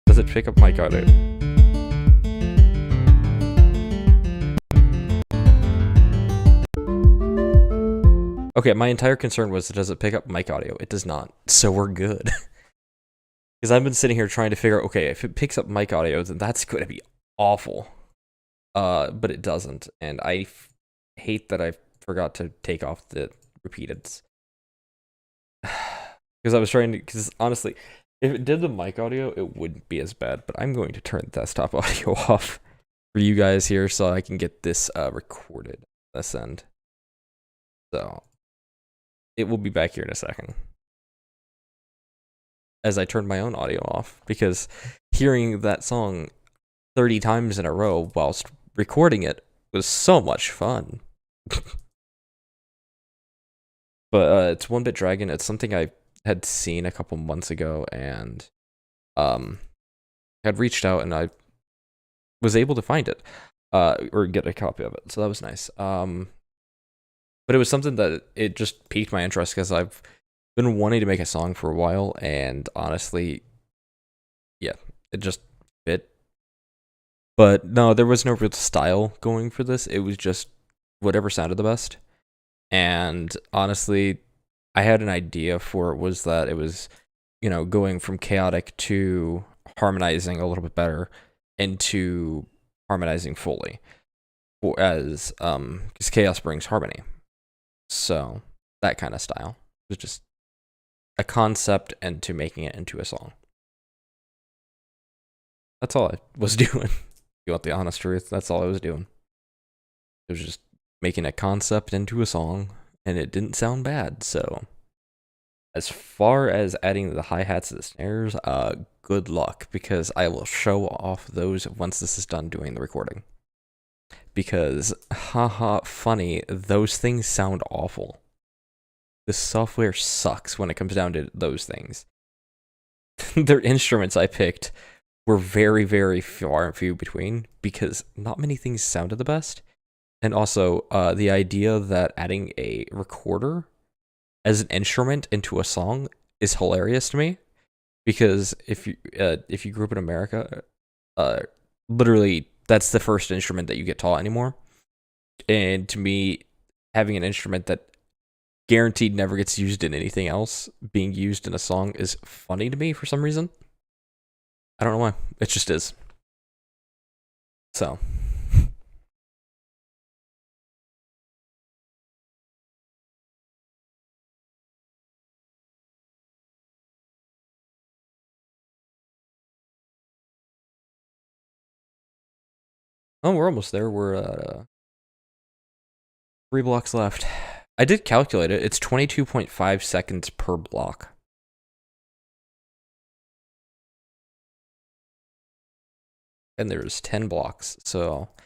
Does it pick up mic audio? Okay, my entire concern was, does it pick up mic audio? It does not. So we're good. Because I've been sitting here trying to figure out, okay, if it picks up mic audio, then that's going to be awful. But it doesn't. And I hate that I forgot to take off the repeateds. Because I was trying to, because honestly, if it did the mic audio, it wouldn't be as bad. But I'm going to turn the desktop audio off for you guys here so I can get this recorded this end. So it will be back here in a second. As I turned my own audio off, because hearing that song 30 times in a row whilst recording it was so much fun. But it's 1-Bit Dragon. It's something I had seen a couple months ago, and had reached out, and I was able to find it, or get a copy of it. So that was nice. But it was something that it just piqued my interest because I've been wanting to make a song for a while, and honestly, yeah, it just fit. But no, there was no real style going for this. It was just whatever sounded the best. And honestly, I had an idea for it, was that it was, going from chaotic to harmonizing a little bit better into harmonizing fully. As because chaos brings harmony. So that kind of style. It was just a concept and to making it into a song. That's all I was doing. You want the honest truth? That's all I was doing. It was just making a concept into a song, and it didn't sound bad. So as far as adding the hi-hats and the snares, good luck, because I will show off those once this is done doing the recording. Because, haha, funny, those things sound awful. The software sucks when it comes down to those things. Their instruments I picked were very, very far and few between, because not many things sounded the best. And also, the idea that adding a recorder as an instrument into a song is hilarious to me. Because if you grew up in America, literally that's the first instrument that you get taught anymore. And to me, having an instrument that guaranteed never gets used in anything else being used in a song is funny to me for some reason. I don't know why. It just is. So. Oh, we're almost there. We're 3 blocks left. I did calculate it. It's 22.5 seconds per block. And there's 10 blocks. So if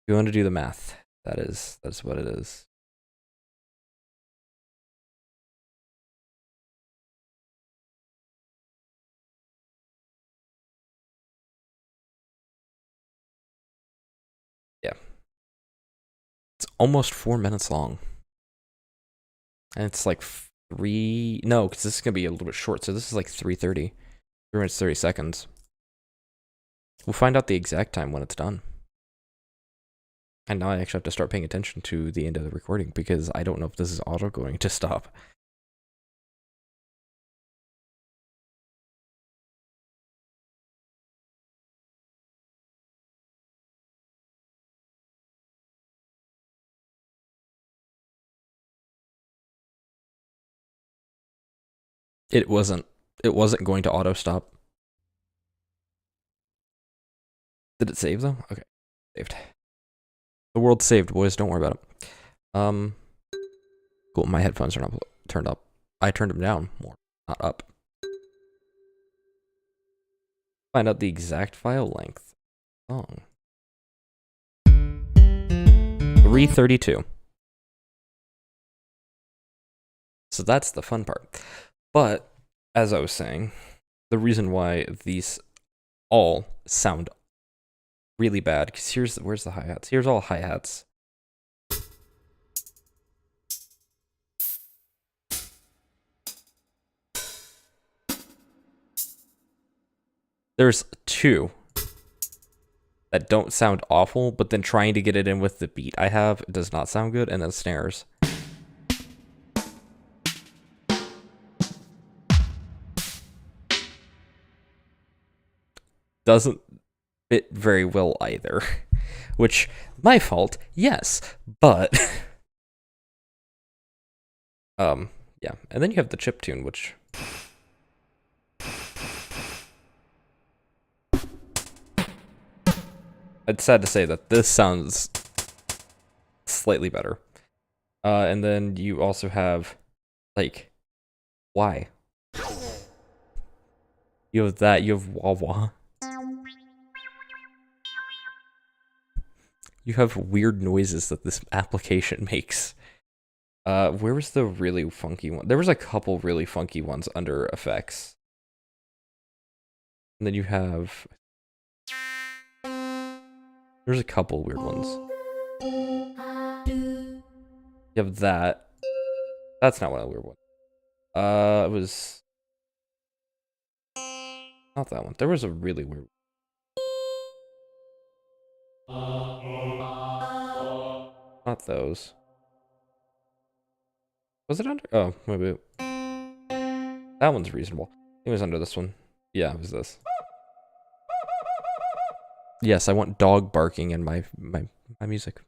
you want to do the math, that's what it is. Yeah. It's almost 4 minutes long. And it's like no, because this is going to be a little bit short. So this is like 3:30. 3 minutes, 30 seconds. We'll find out the exact time when it's done. And now I actually have to start paying attention to the end of the recording, because I don't know if this is auto going to stop. It wasn't going to auto stop. Did it save though? Okay, saved. The world saved, boys. Don't worry about it. Cool. My headphones are not turned up. I turned them down more, not up. Find out the exact file length. Song. 332. So that's the fun part. But as I was saying, the reason why these all sound really bad, because where's the hi-hats? Here's all hi-hats. There's two that don't sound awful, but then trying to get it in with the beat I have does not sound good, and then snares. Doesn't fit very well either. Which, my fault, yes, but... yeah. And then you have the chip tune, which... It's sad to say that this sounds slightly better. And then you also have, like, why? You have that, you have wah wah. You have weird noises that this application makes. Where was the really funky one? There was a couple really funky ones under effects. And then you have... There's a couple weird ones. You have that. That's not one of the weird ones. It was... Not that one. There was a really weird one. Not those. Was it under? Oh, maybe. That one's reasonable. It was under this one. Yeah, it was this. Yes, I want dog barking in my music.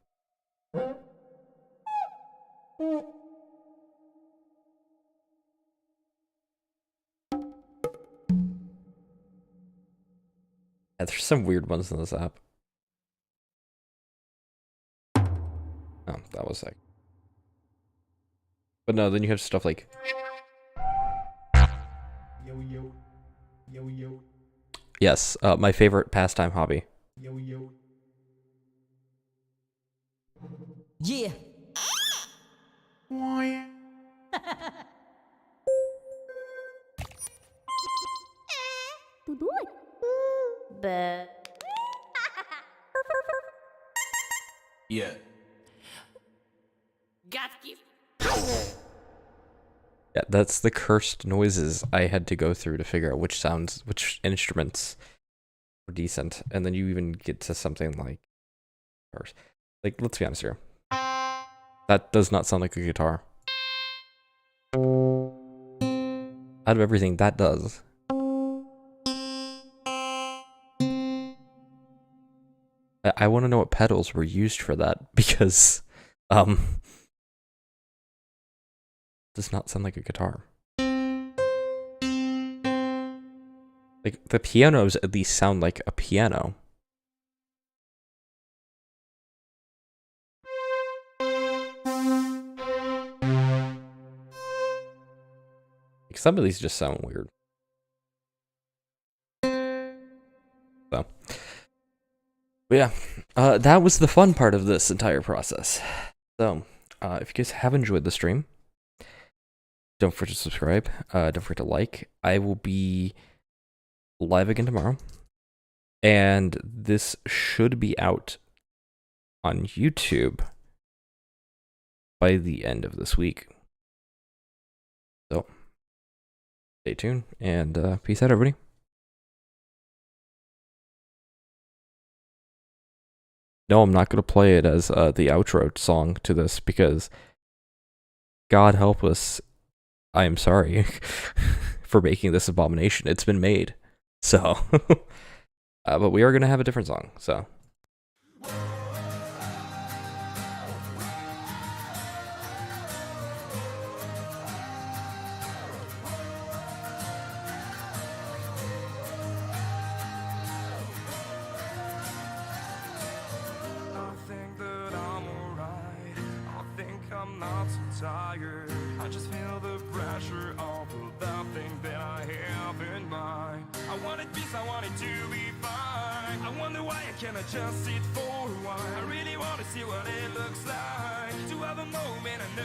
Yeah, there's some weird ones in this app. Oh, that was like... But no, then you have stuff like... Yo, yo. Yo, yo. Yes, my favorite pastime hobby. Yo, yo. Yeah. But Yeah. got gift. Yeah, that's the cursed noises I had to go through to figure out which instruments were decent. And then you even get to something like guitars. Like, let's be honest here. That does not sound like a guitar. Out of everything, that does. I want to know what pedals were used for that, because, does not sound like a guitar. Like, the pianos at least sound like a piano. Like, some of these just sound weird. So, but yeah, that was the fun part of this entire process. So, if you guys have enjoyed the stream, don't forget to subscribe. Don't forget to like. I will be live again tomorrow. And this should be out on YouTube by the end of this week. So, stay tuned and peace out, everybody. No, I'm not going to play it as the outro song to this because God help us, I am sorry for making this abomination. It's been made. So, but we are going to have a different song. So. tired. I just feel the pressure of the thing that I have in mind. I wanted peace, I wanted to be fine. I wonder why I cannot just sit for a while. I really want to see what it looks like to have a moment I know